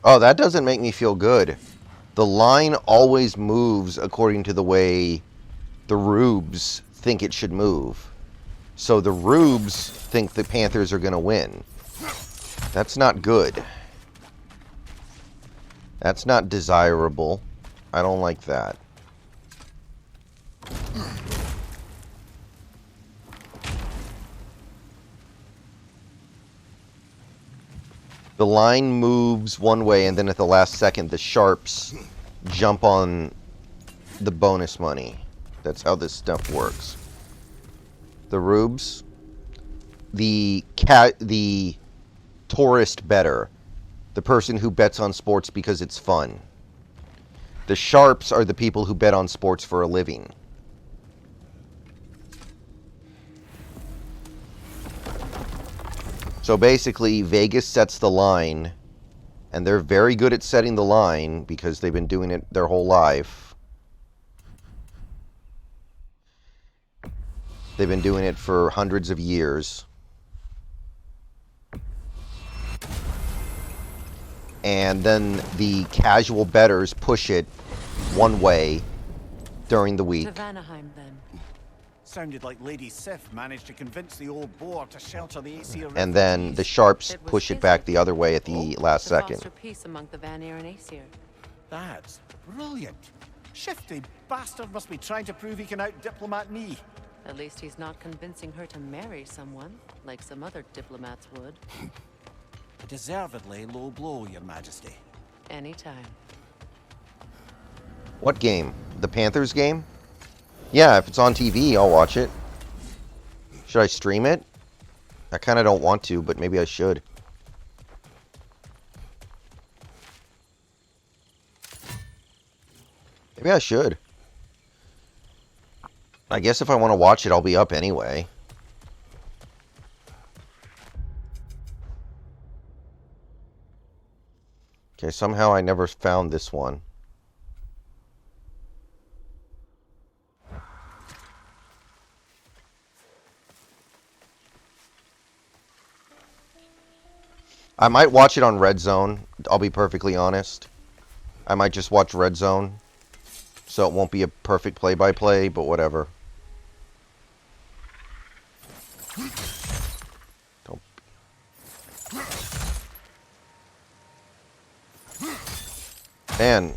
Oh, that doesn't make me feel good. The line always moves according to the way the rubes think it should move. So the rubes think the Panthers are going to win. That's not good. That's not desirable. I don't like that. The line moves one way, and then at the last second, the sharps jump on the bonus money. That's how this stuff works. The rubes, the tourist bettor, the person who bets on sports because it's fun. The sharps are the people who bet on sports for a living. So basically, Vegas sets the line, and they're very good at setting the line because they've been doing it their whole life. They've been doing it for hundreds of years. And then the casual bettors push it one way during the week. To Vanaheim, then. Sounded like Lady Sif managed to convince the old boar to shelter the Aesir And then the sharps push it back the other way at the last To second. foster peace among the Vanir and Aesir. That's brilliant. Shifty bastard must be trying to prove he can out-diplomat me. At least he's not convincing her to marry someone, like some other diplomats would. A deservedly low blow, Your Majesty. Anytime. What game? The Panthers game? Yeah, if it's on TV, I'll watch it. Should I stream it? I kind of don't want to, but maybe I should. Maybe I should. I guess if I want to watch it, I'll be up anyway. Okay, somehow I never found this one. I might watch it on Red Zone. I'll be perfectly honest. I might just watch Red Zone. So it won't be a perfect play-by-play, but whatever. Don't. Man.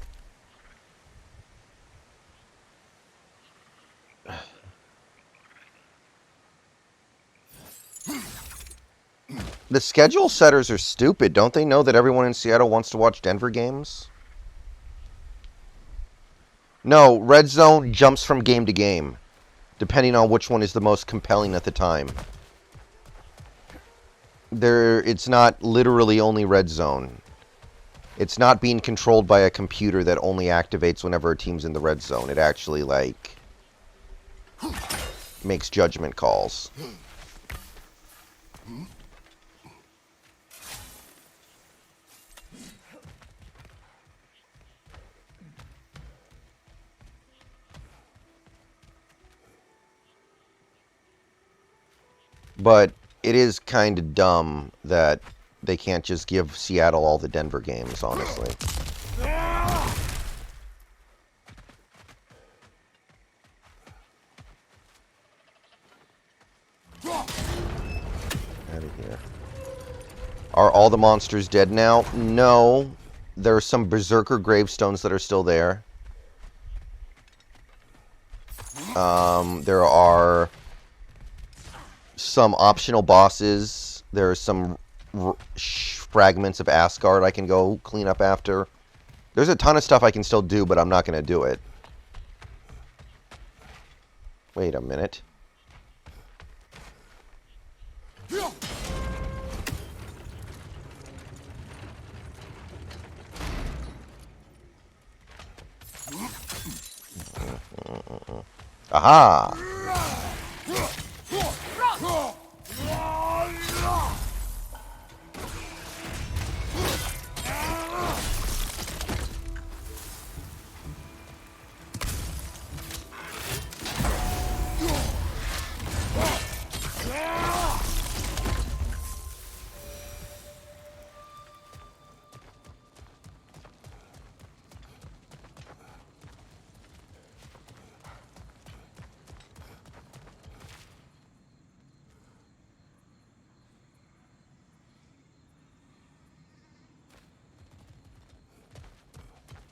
The schedule setters are stupid. Don't they know that everyone in Seattle wants to watch Denver games? No, Red Zone jumps from game to game, depending on which one is the most compelling at the time. It's not literally only Red Zone. It's not being controlled by a computer that only activates whenever a team's in the Red Zone. It actually, like, makes judgment calls. But it is kind of dumb that they can't just give Seattle all the Denver games, honestly. Out of here. Are all the monsters dead now? No. There are some berserker gravestones that are still there. There are some optional bosses. There are some fragments of Asgard I can go clean up after. There's a ton of stuff I can still do, but I'm not going to do it. Wait a minute. Aha!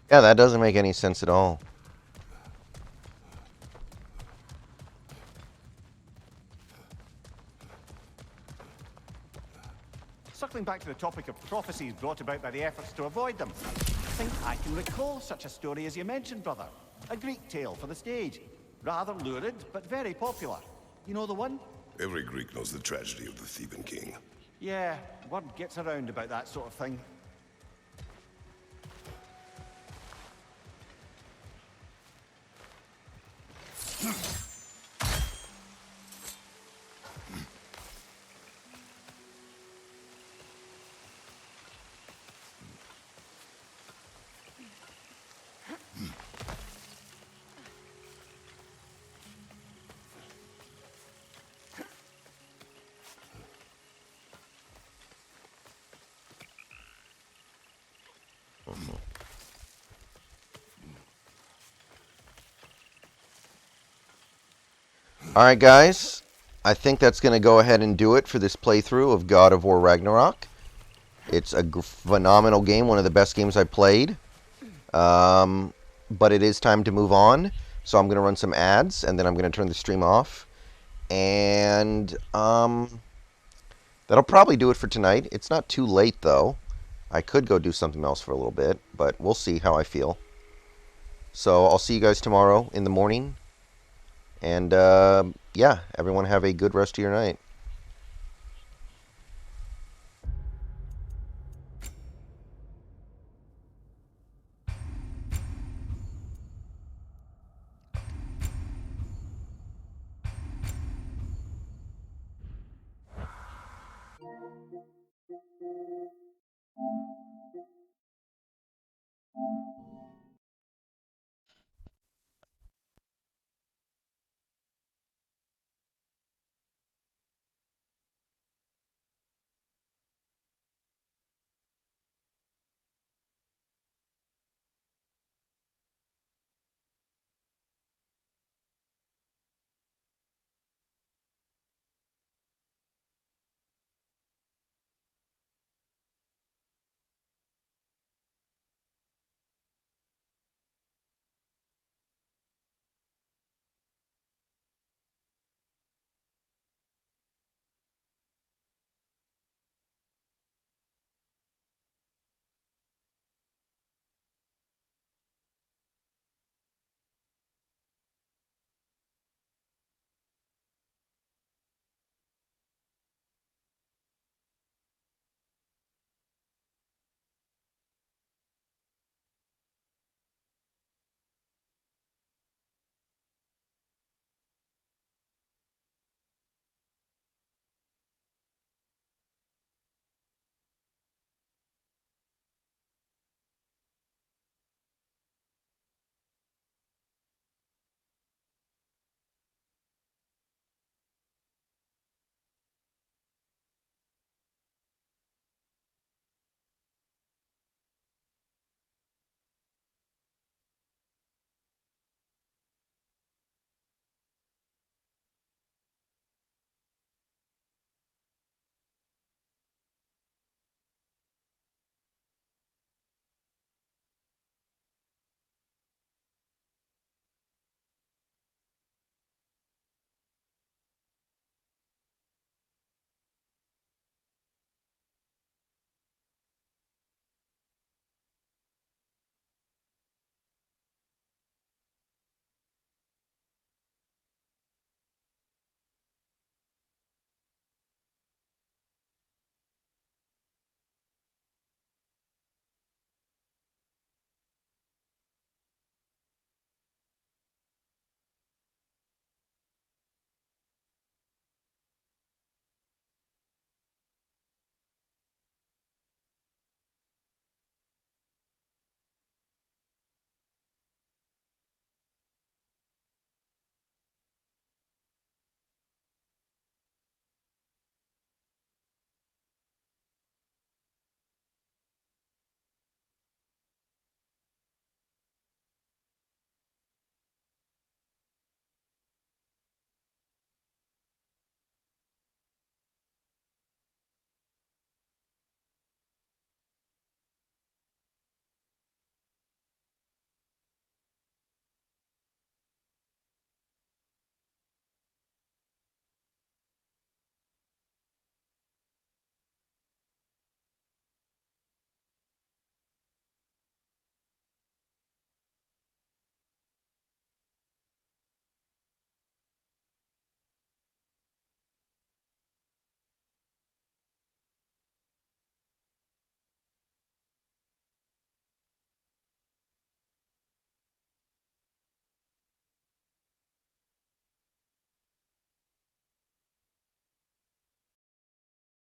Yeah, that doesn't make any sense at all. Circling back to the topic of prophecies brought about by the efforts to avoid them, I think I can recall such a story as you mentioned, brother. A Greek tale for the stage. Rather lurid, but very popular. You know the one? Every Greek knows the tragedy of the Theban king. Yeah, word gets around about that sort of thing. Alright guys, I think that's going to go ahead and do it for this playthrough of God of War Ragnarok. It's a phenomenal game, one of the best games I played. But it is time to move on, so I'm going to run some ads, and then I'm going to turn the stream off. And that'll probably do it for tonight. It's not too late, though. I could go do something else for a little bit, but we'll see how I feel. So I'll see you guys tomorrow in the morning. And, yeah, everyone have a good rest of your night.